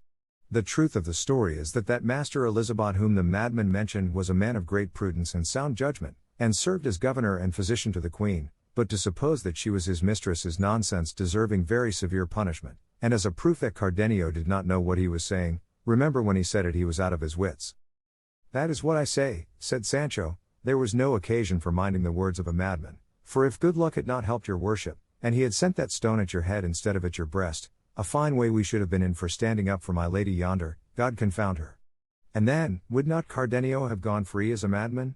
A: The truth of the story is that Master Elizabeth whom the madman mentioned was a man of great prudence and sound judgment, and served as governor and physician to the queen, but to suppose that she was his mistress is nonsense deserving very severe punishment, and as a proof that Cardenio did not know what he was saying, remember when he said it he was out of his wits." "That is what I say," said Sancho, "there was no occasion for minding the words of a madman, for if good luck had not helped your worship, and he had sent that stone at your head instead of at your breast, a fine way we should have been in for standing up for my lady yonder, God confound her. And then, would not Cardenio have gone free as a madman?"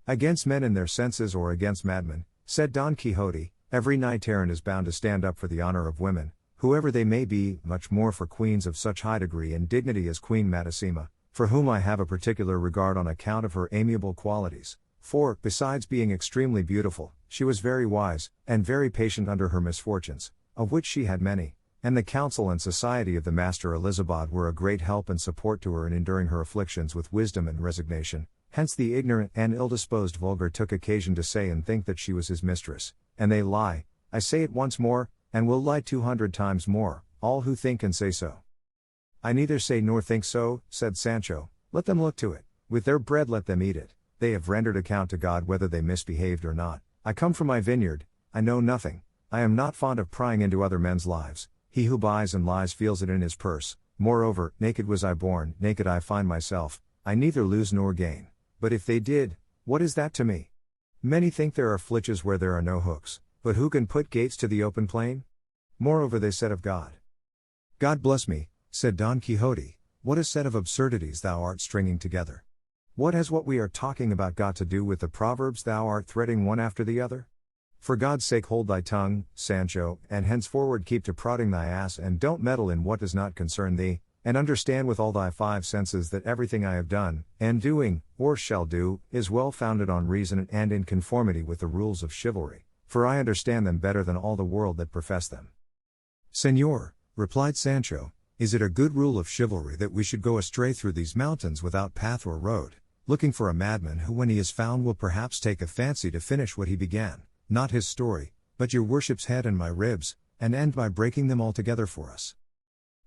A: "Against men in their senses or against madmen," said Don Quixote, "every knight errant is bound to stand up for the honor of women, whoever they may be, much more for queens of such high degree and dignity as Queen Madasima, for whom I have a particular regard on account of her amiable qualities. For, besides being extremely beautiful, she was very wise, and very patient under her misfortunes, of which she had many, and the counsel and society of the Master Elizabeth were a great help and support to her in enduring her afflictions with wisdom and resignation. Hence the ignorant and ill-disposed vulgar took occasion to say and think that she was his mistress, and they lie, I say it once more, and will lie 200 times more, all who think and say so. I neither say nor think so, said Sancho, let them look to it, with their bread let them eat it, they have rendered account to God whether they misbehaved or not. I come from my vineyard, I know nothing, I am not fond of prying into other men's lives, he who buys and lies feels it in his purse, moreover, naked was I born, naked I find myself, I neither lose nor gain, but if they did, what is that to me? Many think there are flitches where there are no hooks, but who can put gates to the open plain? Moreover they said of God. God bless me, said Don Quixote, what a set of absurdities thou art stringing together. What has what we are talking about got to do with the proverbs thou art threading one after the other? For God's sake hold thy tongue, Sancho, and henceforward keep to prodding thy ass and don't meddle in what does not concern thee, and understand with all thy 5 senses that everything I have done, and doing, or shall do, is well founded on reason and in conformity with the rules of chivalry, for I understand them better than all the world that profess them. Señor, replied Sancho, is it a good rule of chivalry that we should go astray through these mountains without path or road, looking for a madman who when he is found will perhaps take a fancy to finish what he began, not his story, but your worship's head and my ribs, and end by breaking them altogether for us?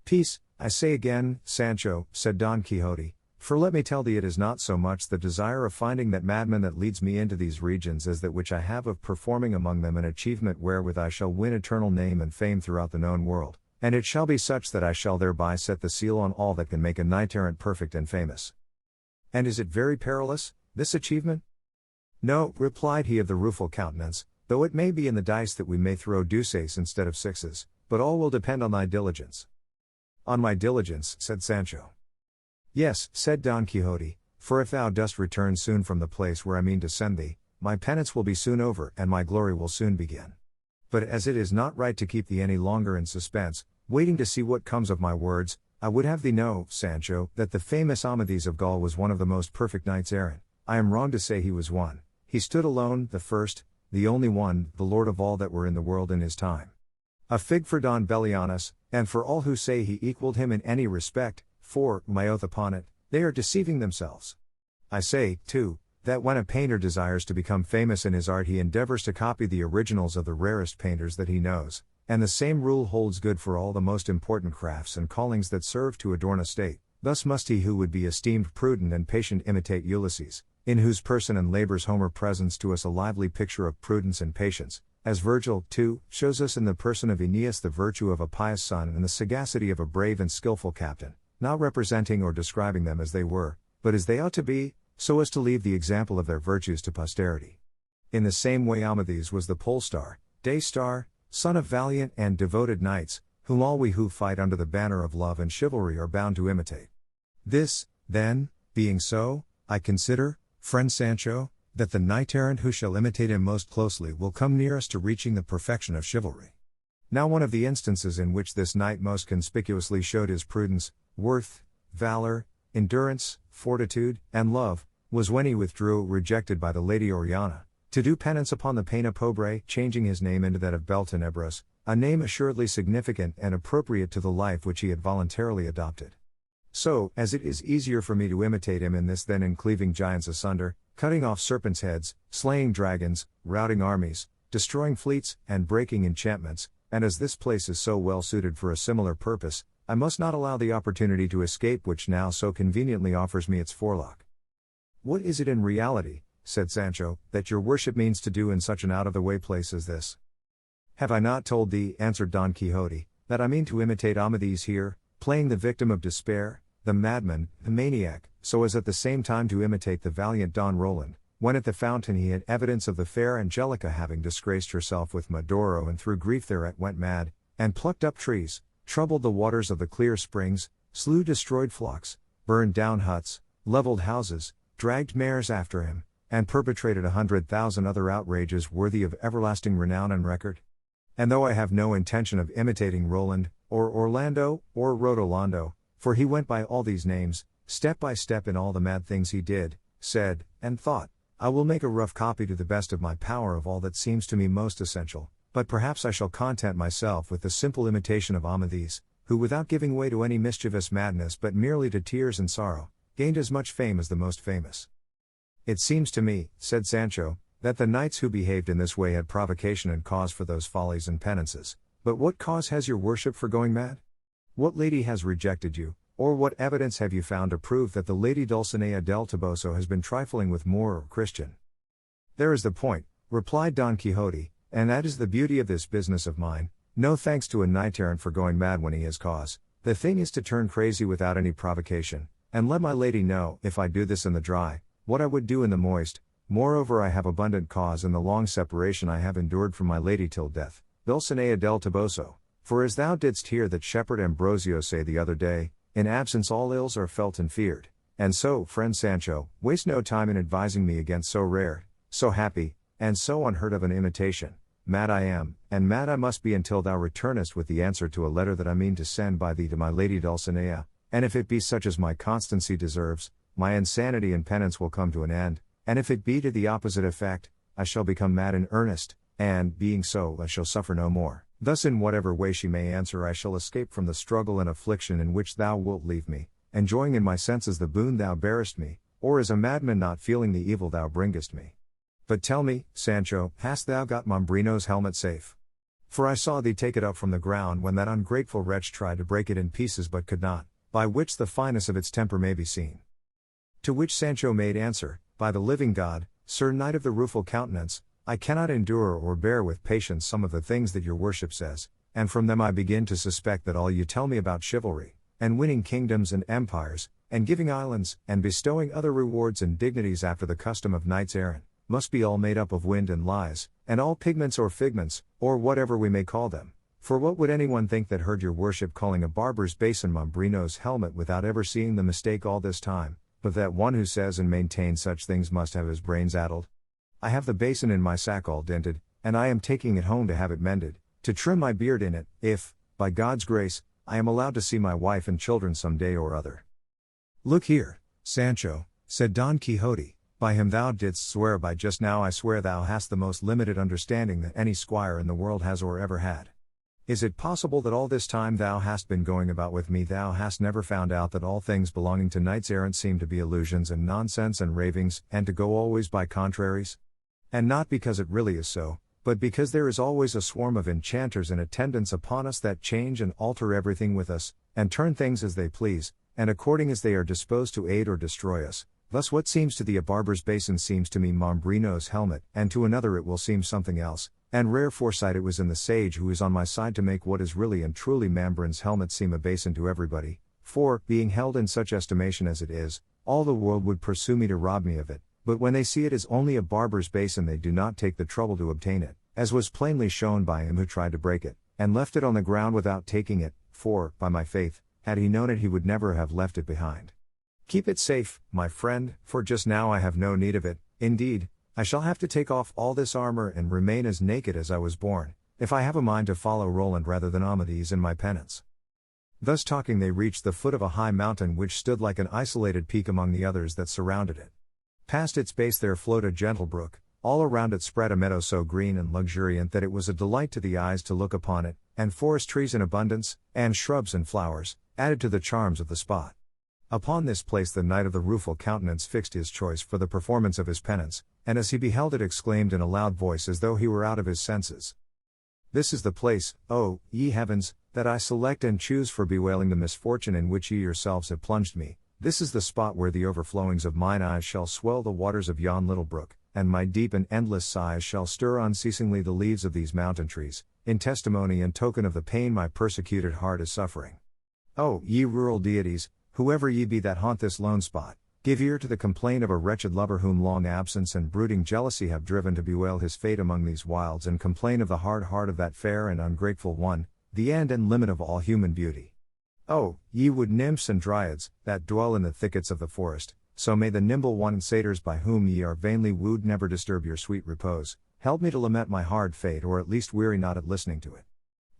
A: Peace, I say again, Sancho, said Don Quixote, for let me tell thee it is not so much the desire of finding that madman that leads me into these regions as that which I have of performing among them an achievement wherewith I shall win eternal name and fame throughout the known world, and it shall be such that I shall thereby set the seal on all that can make a knight-errant perfect and famous. And is it very perilous, this achievement? No, replied he of the rueful countenance, though it may be in the dice that we may throw deuces instead of sixes, but all will depend on thy diligence. On my diligence, said Sancho. Yes, said Don Quixote, for if thou dost return soon from the place where I mean to send thee, my penance will be soon over and my glory will soon begin. But as it is not right to keep thee any longer in suspense, waiting to see what comes of my words, I would have thee know, Sancho, that the famous Amadis of Gaul was one of the most perfect knights errant. I am wrong to say he was one. He stood alone, the first, the only one, the lord of all that were in the world in his time. A fig for Don Bellianus, and for all who say he equaled him in any respect, for, my oath upon it, they are deceiving themselves. I say, too, that when a painter desires to become famous in his art he endeavors to copy the originals of the rarest painters that he knows, and the same rule holds good for all the most important crafts and callings that serve to adorn a state. Thus must he who would be esteemed prudent and patient imitate Ulysses, in whose person and labors Homer presents to us a lively picture of prudence and patience, as Virgil, too, shows us in the person of Aeneas the virtue of a pious son and the sagacity of a brave and skillful captain, not representing or describing them as they were, but as they ought to be, so as to leave the example of their virtues to posterity. In the same way Amadis was the pole star, day star, son of valiant and devoted knights, whom all we who fight under the banner of love and chivalry are bound to imitate. This, then, being so, I consider, friend Sancho, that the knight-errant who shall imitate him most closely will come nearest to reaching the perfection of chivalry. Now one of the instances in which this knight most conspicuously showed his prudence, worth, valor, endurance, fortitude, and love, was when he withdrew, rejected by the Lady Oriana, to do penance upon the Pena Pobre, changing his name into that of Beltenebros, a name assuredly significant and appropriate to the life which he had voluntarily adopted. So, as it is easier for me to imitate him in this than in cleaving giants asunder, cutting off serpents' heads, slaying dragons, routing armies, destroying fleets, and breaking enchantments, and as this place is so well suited for a similar purpose, I must not allow the opportunity to escape which now so conveniently offers me its forelock. What is it in reality, said Sancho, that your worship means to do in such an out-of-the-way place as this? Have I not told thee, answered Don Quixote, that I mean to imitate Amadis here, playing the victim of despair, the madman, the maniac, so as at the same time to imitate the valiant Don Roland, when at the fountain he had evidence of the fair Angelica having disgraced herself with Medoro and through grief thereat went mad, and plucked up trees, troubled the waters of the clear springs, slew destroyed flocks, burned down huts, leveled houses, dragged mares after him, and perpetrated 100,000 other outrages worthy of everlasting renown and record? And though I have no intention of imitating Roland, or Orlando, or Rhodolando, for he went by all these names, step by step in all the mad things he did, said, and thought, I will make a rough copy to the best of my power of all that seems to me most essential, but perhaps I shall content myself with the simple imitation of Amadis, who without giving way to any mischievous madness but merely to tears and sorrow, gained as much fame as the most famous. It seems to me, said Sancho, that the knights who behaved in this way had provocation and cause for those follies and penances, but what cause has your worship for going mad? What lady has rejected you, or what evidence have you found to prove that the Lady Dulcinea del Toboso has been trifling with Moor or Christian? There is the point, replied Don Quixote, and that is the beauty of this business of mine. No thanks to a knight-errant for going mad when he has cause. The thing is to turn crazy without any provocation, and let my lady know, if I do this in the dry, what I would do in the moist. Moreover, I have abundant cause in the long separation I have endured from my lady till death, Dulcinea del Toboso. For as thou didst hear that shepherd Ambrosio say the other day, in absence all ills are felt and feared. And so, friend Sancho, waste no time in advising me against so rare, so happy, and so unheard of an imitation. Mad I am, and mad I must be until thou returnest with the answer to a letter that I mean to send by thee to my lady Dulcinea, and if it be such as my constancy deserves, my insanity and penance will come to an end, and if it be to the opposite effect, I shall become mad in earnest, and, being so, I shall suffer no more. Thus in whatever way she may answer I shall escape from the struggle and affliction in which thou wilt leave me, enjoying in my senses the boon thou bearest me, or as a madman not feeling the evil thou bringest me. But tell me, Sancho, hast thou got Mambrino's helmet safe? For I saw thee take it up from the ground when that ungrateful wretch tried to break it in pieces but could not, by which the fineness of its temper may be seen. To which Sancho made answer, By the living God, Sir Knight of the Rueful Countenance, I cannot endure or bear with patience some of the things that your worship says, and from them I begin to suspect that all you tell me about chivalry, and winning kingdoms and empires, and giving islands, and bestowing other rewards and dignities after the custom of knights errant, must be all made up of wind and lies, and all pigments or figments, or whatever we may call them. For what would anyone think that heard your worship calling a barber's basin Mambrino's helmet without ever seeing the mistake all this time, but that one who says and maintains such things must have his brains addled? I have the basin in my sack all dented, and I am taking it home to have it mended, to trim my beard in it, if, by God's grace, I am allowed to see my wife and children some day or other. Look here, Sancho, said Don Quixote, by him thou didst swear by just now I swear thou hast the most limited understanding that any squire in the world has or ever had. Is it possible that all this time thou hast been going about with me thou hast never found out that all things belonging to knights errant seem to be illusions and nonsense and ravings, and to go always by contraries? And not because it really is so, but because there is always a swarm of enchanters in attendance upon us that change and alter everything with us, and turn things as they please, and according as they are disposed to aid or destroy us. Thus what seems to thee a barber's basin seems to me Mambrino's helmet, and to another it will seem something else, and rare foresight it was in the sage who is on my side to make what is really and truly Mambrin's helmet seem a basin to everybody, for, being held in such estimation as it is, all the world would pursue me to rob me of it, but when they see it is only a barber's basin they do not take the trouble to obtain it, as was plainly shown by him who tried to break it, and left it on the ground without taking it, for, by my faith, had he known it he would never have left it behind. Keep it safe, my friend, for just now I have no need of it. Indeed, I shall have to take off all this armor and remain as naked as I was born, if I have a mind to follow Roland rather than Amadis in my penance. Thus talking they reached the foot of a high mountain which stood like an isolated peak among the others that surrounded it. Past its base there flowed a gentle brook, all around it spread a meadow so green and luxuriant that it was a delight to the eyes to look upon it, and forest trees in abundance, and shrubs and flowers, added to the charms of the spot. Upon this place the Knight of the Rueful Countenance fixed his choice for the performance of his penance, and as he beheld it exclaimed in a loud voice as though he were out of his senses. This is the place, O, ye heavens, that I select and choose for bewailing the misfortune in which ye yourselves have plunged me. This is the spot where the overflowings of mine eyes shall swell the waters of yon little brook, and my deep and endless sighs shall stir unceasingly the leaves of these mountain trees, in testimony and token of the pain my persecuted heart is suffering. O, ye rural deities, whoever ye be that haunt this lone spot, give ear to the complaint of a wretched lover whom long absence and brooding jealousy have driven to bewail his fate among these wilds, and complain of the hard heart of that fair and ungrateful one, the end and limit of all human beauty. O, ye wood nymphs and dryads, that dwell in the thickets of the forest, so may the nimble one and satyrs by whom ye are vainly wooed never disturb your sweet repose, help me to lament my hard fate, or at least weary not at listening to it.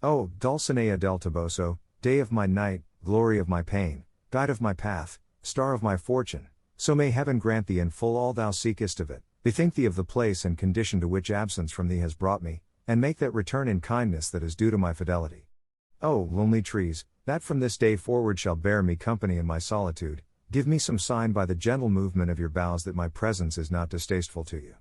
A: O, Dulcinea del Toboso, day of my night, glory of my pain, guide of my path, star of my fortune, so may heaven grant thee in full all thou seekest of it. Bethink thee of the place and condition to which absence from thee has brought me, and make that return in kindness that is due to my fidelity. O lonely trees, that from this day forward shall bear me company in my solitude, give me some sign by the gentle movement of your boughs that my presence is not distasteful to you.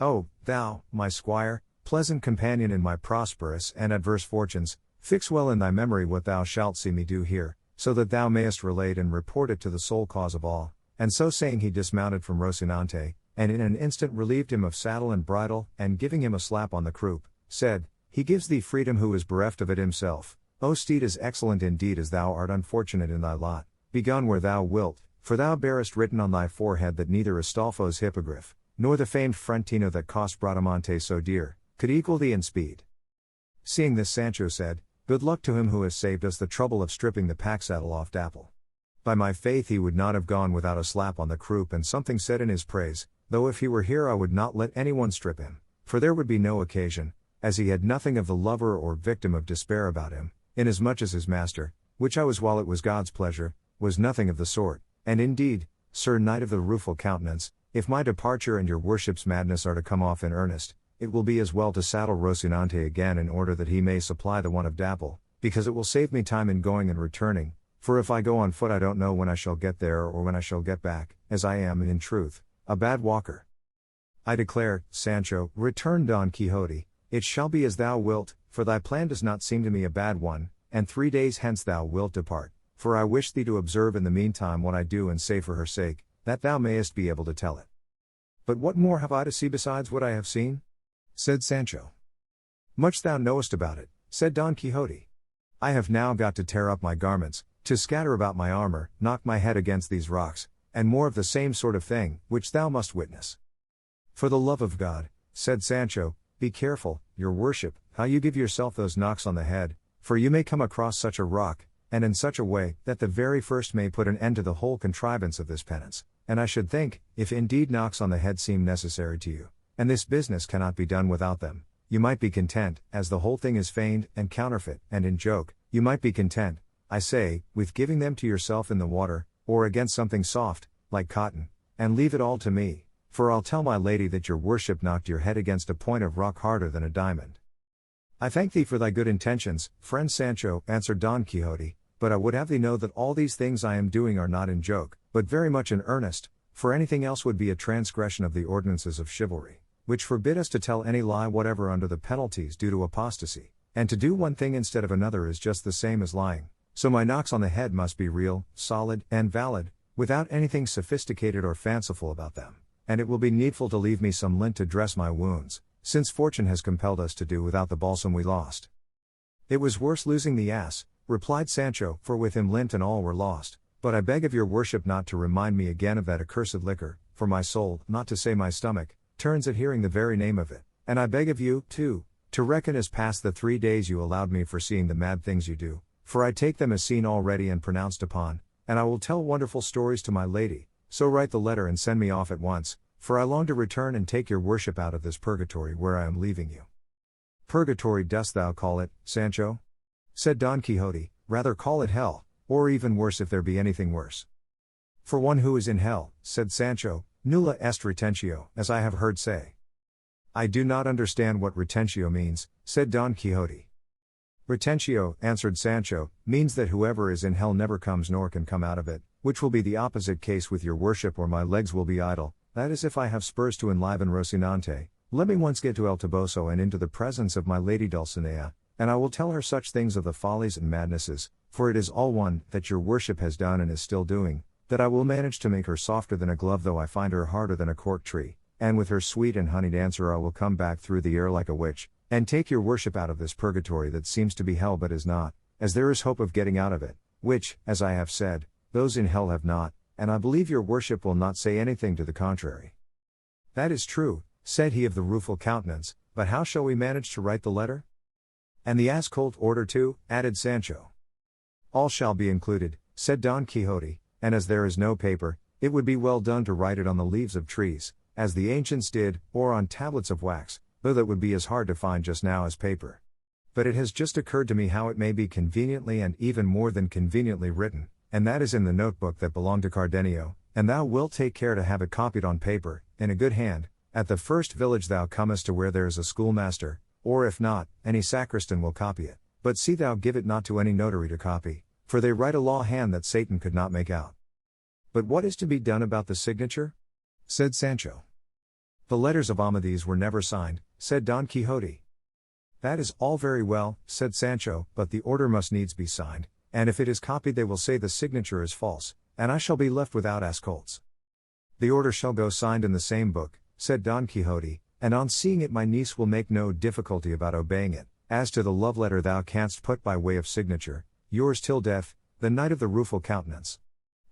A: O, thou, my squire, pleasant companion in my prosperous and adverse fortunes, fix well in thy memory what thou shalt see me do here, so that thou mayest relate and report it to the sole cause of all. And so saying he dismounted from Rocinante, and in an instant relieved him of saddle and bridle, and giving him a slap on the croup, said, He gives thee freedom who is bereft of it himself. O steed, as excellent indeed as thou art unfortunate in thy lot, begone where thou wilt, for thou bearest written on thy forehead that neither Astolfo's hippogriff, nor the famed Frontino that cost Bradamante so dear, could equal thee in speed. Seeing this, Sancho said, Good luck to him who has saved us the trouble of stripping the pack saddle off Dapple. By my faith he would not have gone without a slap on the croup and something said in his praise, though if he were here I would not let anyone strip him, for there would be no occasion, as he had nothing of the lover or victim of despair about him, inasmuch as his master, which I was while it was God's pleasure, was nothing of the sort, and indeed, Sir Knight of the Rueful Countenance, if my departure and your worship's madness are to come off in earnest, it will be as well to saddle Rocinante again in order that he may supply the one of Dapple, because it will save me time in going and returning, for if I go on foot I don't know when I shall get there or when I shall get back, as I am, in truth, a bad walker. I declare, Sancho, returned Don Quixote, it shall be as thou wilt, for thy plan does not seem to me a bad one, and 3 days hence thou wilt depart, for I wish thee to observe in the meantime what I do and say for her sake, that thou mayest be able to tell it. But what more have I to see besides what I have seen? Said Sancho. Much thou knowest about it, said Don Quixote. I have now got to tear up my garments, to scatter about my armor, knock my head against these rocks, and more of the same sort of thing, which thou must witness. For the love of God, said Sancho, be careful, your worship, how you give yourself those knocks on the head, for you may come across such a rock, and in such a way, that the very first may put an end to the whole contrivance of this penance, and I should think, if indeed knocks on the head seem necessary to you, and this business cannot be done without them, you might be content, as the whole thing is feigned, and counterfeit, and in joke, you might be content, I say, with giving them to yourself in the water, or against something soft, like cotton, and leave it all to me, for I'll tell my lady that your worship knocked your head against a point of rock harder than a diamond. I thank thee for thy good intentions, friend Sancho, answered Don Quixote, but I would have thee know that all these things I am doing are not in joke, but very much in earnest, for anything else would be a transgression of the ordinances of chivalry, which forbid us to tell any lie whatever under the penalties due to apostasy, and to do one thing instead of another is just the same as lying, so my knocks on the head must be real, solid, and valid, without anything sophisticated or fanciful about them, and it will be needful to leave me some lint to dress my wounds, since fortune has compelled us to do without the balsam we lost. It was worse losing the ass, replied Sancho, for with him lint and all were lost, but I beg of your worship not to remind me again of that accursed liquor, for my soul, not to say my stomach, turns at hearing the very name of it, and I beg of you, too, to reckon as past the 3 days you allowed me for seeing the mad things you do, for I take them as seen already and pronounced upon, and I will tell wonderful stories to my lady, so write the letter and send me off at once, for I long to return and take your worship out of this purgatory where I am leaving you. Purgatory dost thou call it, Sancho? Said Don Quixote, rather call it hell, or even worse if there be anything worse. For one who is in hell, said Sancho, nulla est retentio, as I have heard say. I do not understand what retentio means, said Don Quixote. Retentio, answered Sancho, means that whoever is in hell never comes nor can come out of it, which will be the opposite case with your worship, or my legs will be idle, that is if I have spurs to enliven Rocinante. Let me once get to El Toboso and into the presence of my lady Dulcinea, and I will tell her such things of the follies and madnesses, for it is all one, that your worship has done and is still doing, that I will manage to make her softer than a glove though I find her harder than a cork tree, and with her sweet and honeyed answer I will come back through the air like a witch, and take your worship out of this purgatory that seems to be hell but is not, as there is hope of getting out of it, which, as I have said, those in hell have not, and I believe your worship will not say anything to the contrary. That is true, said he of the rueful countenance, but how shall we manage to write the letter? And the ass-colt order too, added Sancho. All shall be included, said Don Quixote, and as there is no paper, it would be well done to write it on the leaves of trees, as the ancients did, or on tablets of wax, though that would be as hard to find just now as paper. But it has just occurred to me how it may be conveniently and even more than conveniently written, and that is in the notebook that belonged to Cardenio, and thou wilt take care to have it copied on paper, in a good hand, at the first village thou comest to where there is a schoolmaster, or if not, any sacristan will copy it, but see thou give it not to any notary to copy, for they write a law hand that Satan could not make out. But what is to be done about the signature? Said Sancho. The letters of Amadis were never signed, said Don Quixote. That is all very well, said Sancho, but the order must needs be signed, and if it is copied they will say the signature is false, and I shall be left without ascolts. The order shall go signed in the same book, said Don Quixote, and on seeing it my niece will make no difficulty about obeying it. As to the love letter thou canst put by way of signature, yours till death, the Knight of the Rueful Countenance.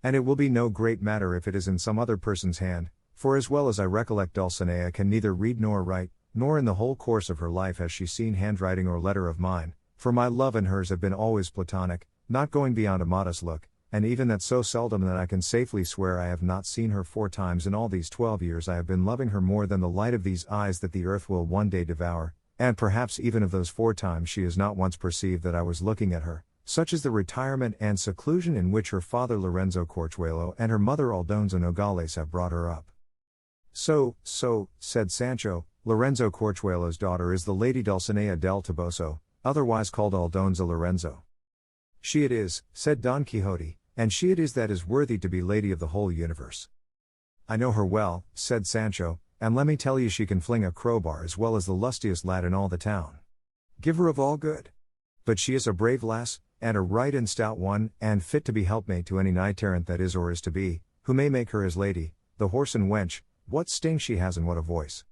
A: And it will be no great matter if it is in some other person's hand, for as well as I recollect Dulcinea can neither read nor write, nor in the whole course of her life has she seen handwriting or letter of mine, for my love and hers have been always platonic, not going beyond a modest look, and even that so seldom that I can safely swear I have not seen her 4 times in all these 12 years I have been loving her more than the light of these eyes that the earth will one day devour, and perhaps even of those 4 times she has not once perceived that I was looking at her, such is the retirement and seclusion in which her father Lorenzo Corchuelo and her mother Aldonza Nogales have brought her up. So, said Sancho, Lorenzo Corchuelo's daughter is the Lady Dulcinea del Toboso, otherwise called Aldonza Lorenzo. She it is, said Don Quixote, and she it is that is worthy to be lady of the whole universe. I know her well, said Sancho, and let me tell you she can fling a crowbar as well as the lustiest lad in all the town. Give her of all good. But she is a brave lass, and a right and stout one, and fit to be helpmate to any knight errant that is or is to be, who may make her his lady. The horse and wench, what sting she has and what a voice.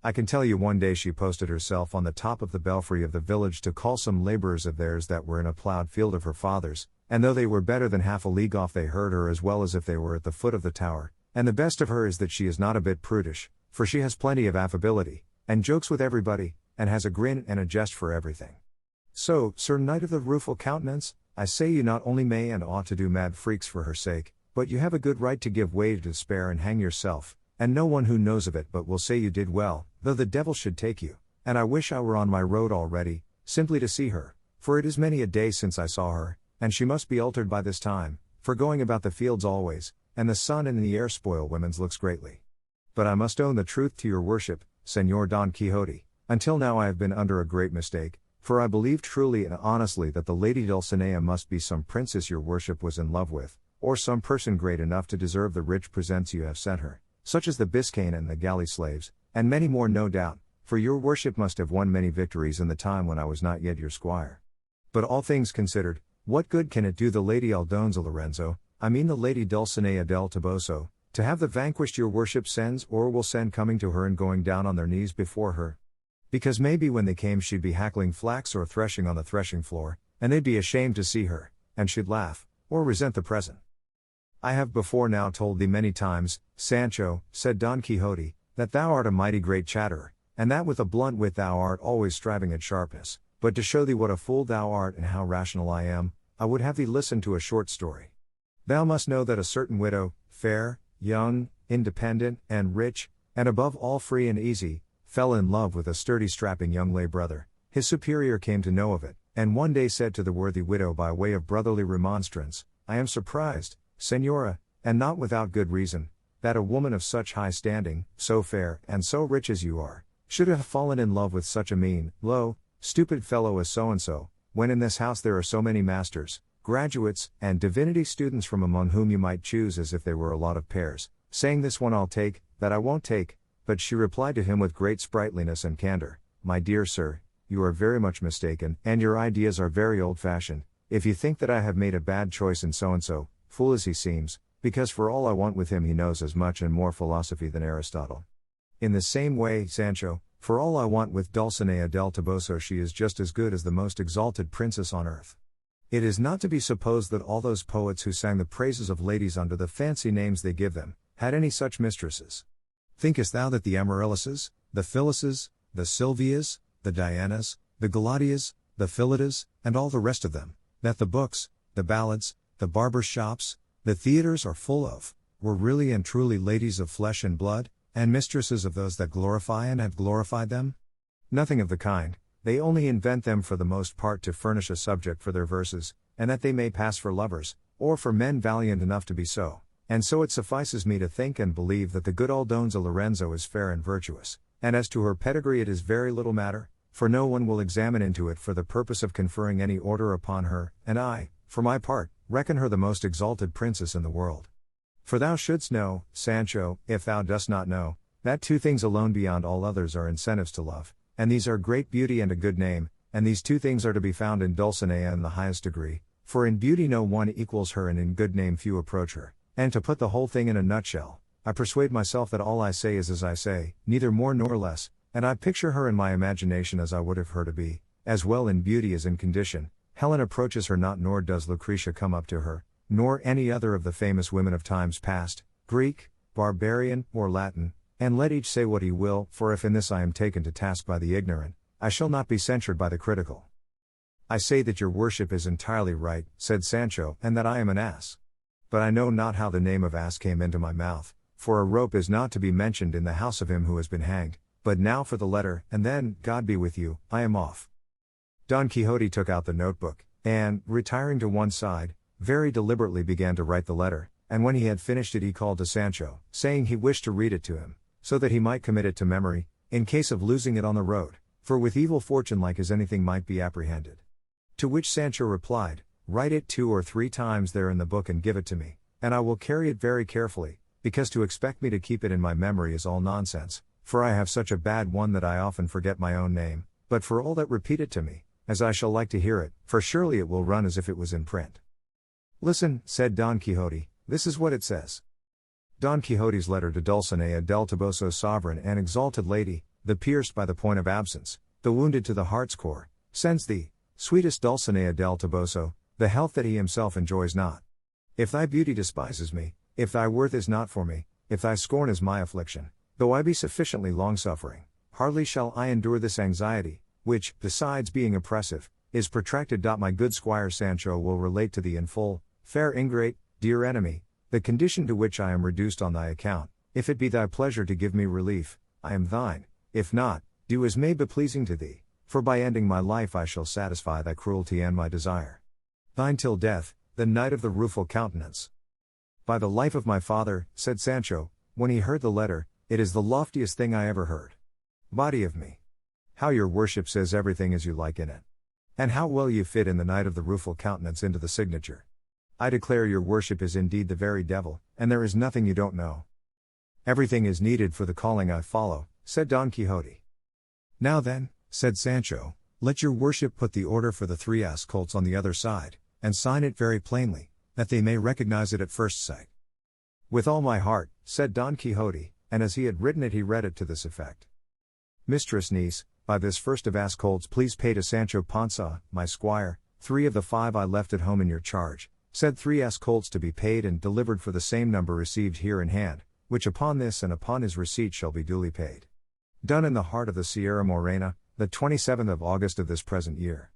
A: I can tell you one day she posted herself on the top of the belfry of the village to call some labourers of theirs that were in a ploughed field of her father's, and though they were better than half a league off they heard her as well as if they were at the foot of the tower, and the best of her is that she is not a bit prudish, for she has plenty of affability, and jokes with everybody, and has a grin and a jest for everything. So, Sir Knight of the Rueful Countenance, I say you not only may and ought to do mad freaks for her sake, but you have a good right to give way to despair and hang yourself, and no one who knows of it but will say you did well, though the devil should take you, and I wish I were on my road already, simply to see her, for it is many a day since I saw her, and she must be altered by this time, for going about the fields always, and the sun and the air spoil women's looks greatly. But I must own the truth to your worship, Señor Don Quixote, until now I have been under a great mistake, for I believed truly and honestly that the Lady Dulcinea must be some princess your worship was in love with, or some person great enough to deserve the rich presents you have sent her, such as the Biscayne and the galley slaves, and many more no doubt, for your worship must have won many victories in the time when I was not yet your squire. But all things considered, what good can it do the Lady Aldonza Lorenzo, I mean the Lady Dulcinea del Toboso, to have the vanquished your worship sends or will send coming to her and going down on their knees before her? Because maybe when they came she'd be hackling flax or threshing on the threshing floor, and they'd be ashamed to see her, and she'd laugh, or resent the present. I have before now told thee many times, Sancho, said Don Quixote, that thou art a mighty great chatterer, and that with a blunt wit thou art always striving at sharpness, but to show thee what a fool thou art and how rational I am, I would have thee listen to a short story. Thou must know that a certain widow, fair, young, independent, and rich, and above all free and easy, fell in love with a sturdy strapping young lay brother. His superior came to know of it, and one day said to the worthy widow by way of brotherly remonstrance, I am surprised, Señora, and not without good reason, that a woman of such high standing, so fair, and so rich as you are, should have fallen in love with such a mean, low, stupid fellow as so-and-so, when in this house there are so many masters, graduates, and divinity students from among whom you might choose as if they were a lot of pears, saying this one I'll take, that I won't take. But she replied to him with great sprightliness and candor, My dear sir, you are very much mistaken, and your ideas are very old-fashioned, if you think that I have made a bad choice in so-and-so, fool as he seems, because for all I want with him he knows as much and more philosophy than Aristotle. In the same way, Sancho, for all I want with Dulcinea del Toboso she is just as good as the most exalted princess on earth. It is not to be supposed that all those poets who sang the praises of ladies under the fancy names they give them, had any such mistresses. Thinkest thou that the Amaryllises, the Phyllises, the Sylvias, the Dianas, the Galatias, the Philetas, and all the rest of them, that the books, the ballads, the barber shops, the theatres are full of, were really and truly ladies of flesh and blood, and mistresses of those that glorify and have glorified them? Nothing of the kind, they only invent them for the most part to furnish a subject for their verses, and that they may pass for lovers, or for men valiant enough to be so. And so it suffices me to think and believe that the good Aldonza Lorenzo is fair and virtuous, and as to her pedigree it is very little matter, for no one will examine into it for the purpose of conferring any order upon her, and I, for my part, reckon her the most exalted princess in the world. For thou shouldst know, Sancho, if thou dost not know, that two things alone beyond all others are incentives to love, and these are great beauty and a good name, and these two things are to be found in Dulcinea in the highest degree, for in beauty no one equals her and in good name few approach her, and to put the whole thing in a nutshell, I persuade myself that all I say is as I say, neither more nor less, and I picture her in my imagination as I would have her to be, as well in beauty as in condition. Helen approaches her not, nor does Lucretia come up to her, nor any other of the famous women of times past, Greek, barbarian, or Latin, and let each say what he will, for if in this I am taken to task by the ignorant, I shall not be censured by the critical. I say that your worship is entirely right, said Sancho, and that I am an ass. But I know not how the name of ass came into my mouth, for a rope is not to be mentioned in the house of him who has been hanged, but now for the letter, and then, God be with you, I am off. Don Quixote took out the notebook, and, retiring to one side, very deliberately began to write the letter, and when he had finished it he called to Sancho, saying he wished to read it to him, so that he might commit it to memory, in case of losing it on the road, for with evil fortune like as anything might be apprehended. To which Sancho replied, write it 2 or 3 times there in the book and give it to me, and I will carry it very carefully, because to expect me to keep it in my memory is all nonsense, for I have such a bad one that I often forget my own name, but for all that repeat it to me, as I shall like to hear it, for surely it will run as if it was in print. Listen, said Don Quixote, this is what it says. Don Quixote's letter to Dulcinea del Toboso, sovereign and exalted lady, the pierced by the point of absence, the wounded to the heart's core, sends thee, sweetest Dulcinea del Toboso, the health that he himself enjoys not. If thy beauty despises me, if thy worth is not for me, if thy scorn is my affliction, though I be sufficiently long-suffering, hardly shall I endure this anxiety, which, besides being oppressive, is protracted. My good squire Sancho will relate to thee in full, fair ingrate, dear enemy, the condition to which I am reduced on thy account. If it be thy pleasure to give me relief, I am thine; if not, do as may be pleasing to thee, for by ending my life I shall satisfy thy cruelty and my desire. Thine till death, the Knight of the Rueful Countenance. By the life of my father, said Sancho, when he heard the letter, it is the loftiest thing I ever heard. Body of me! How your worship says everything as you like in it. And how well you fit in the Knight of the Rueful Countenance into the signature. I declare your worship is indeed the very devil, and there is nothing you don't know. Everything is needed for the calling I follow, said Don Quixote. Now then, said Sancho, let your worship put the order for the 3 ass colts on the other side, and sign it very plainly, that they may recognize it at first sight. With all my heart, said Don Quixote, and as he had written it he read it to this effect. Mistress niece, by this first of ass colts please pay to Sancho Panza, my squire, 3 of the 5 I left at home in your charge, said 3 ass colts to be paid and delivered for the same number received here in hand, which upon this and upon his receipt shall be duly paid. Done in the heart of the Sierra Morena, the 27th of August of this present year.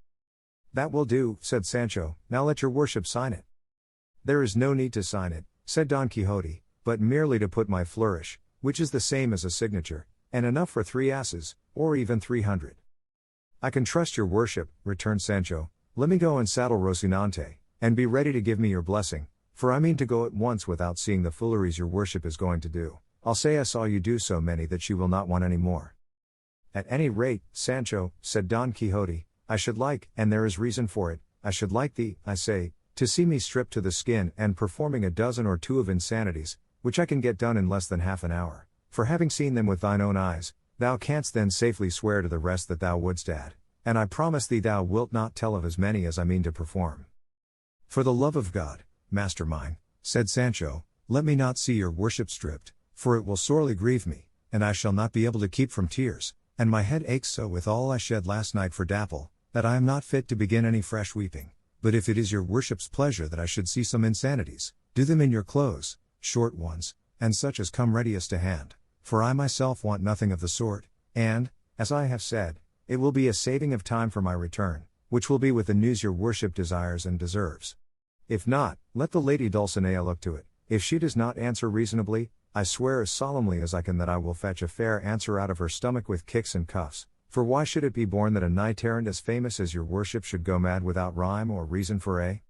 A: That will do, said Sancho, now let your worship sign it. There is no need to sign it, said Don Quixote, but merely to put my flourish, which is the same as a signature, and enough for 3 asses, or even 300. I can trust your worship, returned Sancho. Let me go and saddle Rocinante, and be ready to give me your blessing, for I mean to go at once without seeing the fooleries your worship is going to do. I'll say I saw you do so many that she will not want any more. At any rate, Sancho, said Don Quixote, I should like, and there is reason for it, I should like thee, I say, to see me stripped to the skin and performing a dozen or 2 of insanities, which I can get done in less than half an hour, for having seen them with thine own eyes, thou canst then safely swear to the rest that thou wouldst add, and I promise thee thou wilt not tell of as many as I mean to perform. For the love of God, master mine, said Sancho, let me not see your worship stripped, for it will sorely grieve me, and I shall not be able to keep from tears, and my head aches so with all I shed last night for Dapple, that I am not fit to begin any fresh weeping. But if it is your worship's pleasure that I should see some insanities, do them in your clothes, short ones, and such as come readiest to hand, for I myself want nothing of the sort, and, as I have said, it will be a saving of time for my return, which will be with the news your worship desires and deserves. If not, let the lady Dulcinea look to it. If she does not answer reasonably, I swear as solemnly as I can that I will fetch a fair answer out of her stomach with kicks and cuffs, For why should it be borne that a knight-errant as famous as your worship should go mad without rhyme or reason for a?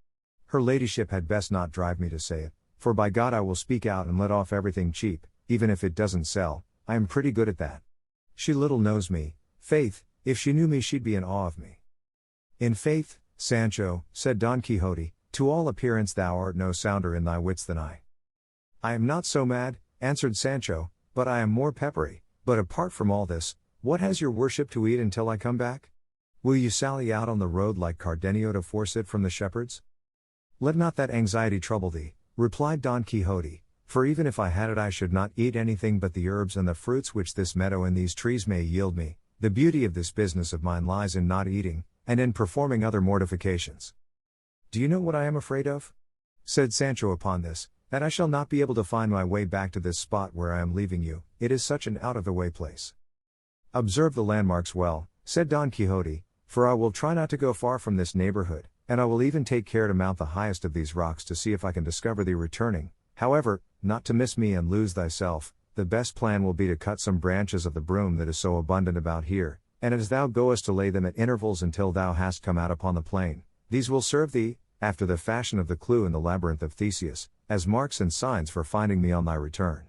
A: Her ladyship had best not drive me to say it, for by God I will speak out and let off everything cheap, even if it doesn't sell. I am pretty good at that. She little knows me, faith, if she knew me she'd be in awe of me. In faith, Sancho, said Don Quixote, to all appearance thou art no sounder in thy wits than I. I am not so mad, answered Sancho, but I am more peppery. But apart from all this, what has your worship to eat until I come back? Will you sally out on the road like Cardenio to force it from the shepherds? Let not that anxiety trouble thee, replied Don Quixote, for even if I had it I should not eat anything but the herbs and the fruits which this meadow and these trees may yield me. The beauty of this business of mine lies in not eating, and in performing other mortifications. Do you know what I am afraid of? Said Sancho upon this, that I shall not be able to find my way back to this spot where I am leaving you, it is such an out-of-the-way place. Observe the landmarks well, said Don Quixote, for I will try not to go far from this neighborhood, and I will even take care to mount the highest of these rocks to see if I can discover thee returning. However, not to miss me and lose thyself, the best plan will be to cut some branches of the broom that is so abundant about here, and as thou goest to lay them at intervals until thou hast come out upon the plain, these will serve thee, after the fashion of the clue in the labyrinth of Theseus, as marks and signs for finding me on thy return.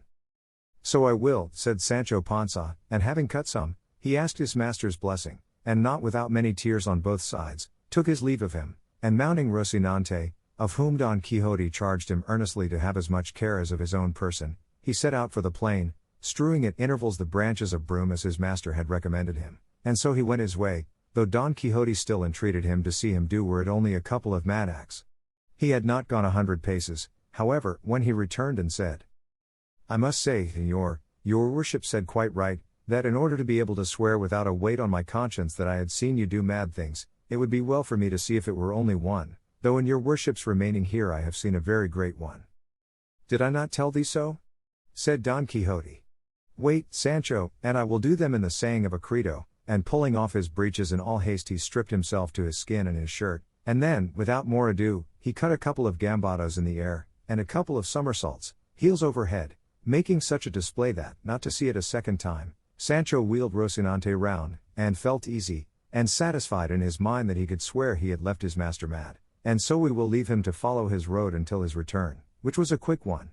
A: So I will, said Sancho Panza, and having cut some, he asked his master's blessing, and not without many tears on both sides, took his leave of him, and mounting Rocinante, of whom Don Quixote charged him earnestly to have as much care as of his own person, he set out for the plain, strewing at intervals the branches of broom as his master had recommended him, and so he went his way, though Don Quixote still entreated him to see him do were it only a couple of mattacks. He had not gone 100 paces, however, when he returned and said, I must say, Señor, your worship said quite right, that in order to be able to swear without a weight on my conscience that I had seen you do mad things, it would be well for me to see if it were only one, though in your worship's remaining here I have seen a very great one. Did I not tell thee so? Said Don Quixote. Wait, Sancho, and I will do them in the saying of a credo, and pulling off his breeches in all haste he stripped himself to his skin and his shirt, and then, without more ado, he cut a couple of gambados in the air, and a couple of somersaults, heels over head, making such a display that, not to see it a second time, Sancho wheeled Rocinante round, and felt easy, and satisfied in his mind that he could swear he had left his master mad, and so we will leave him to follow his road until his return, which was a quick one.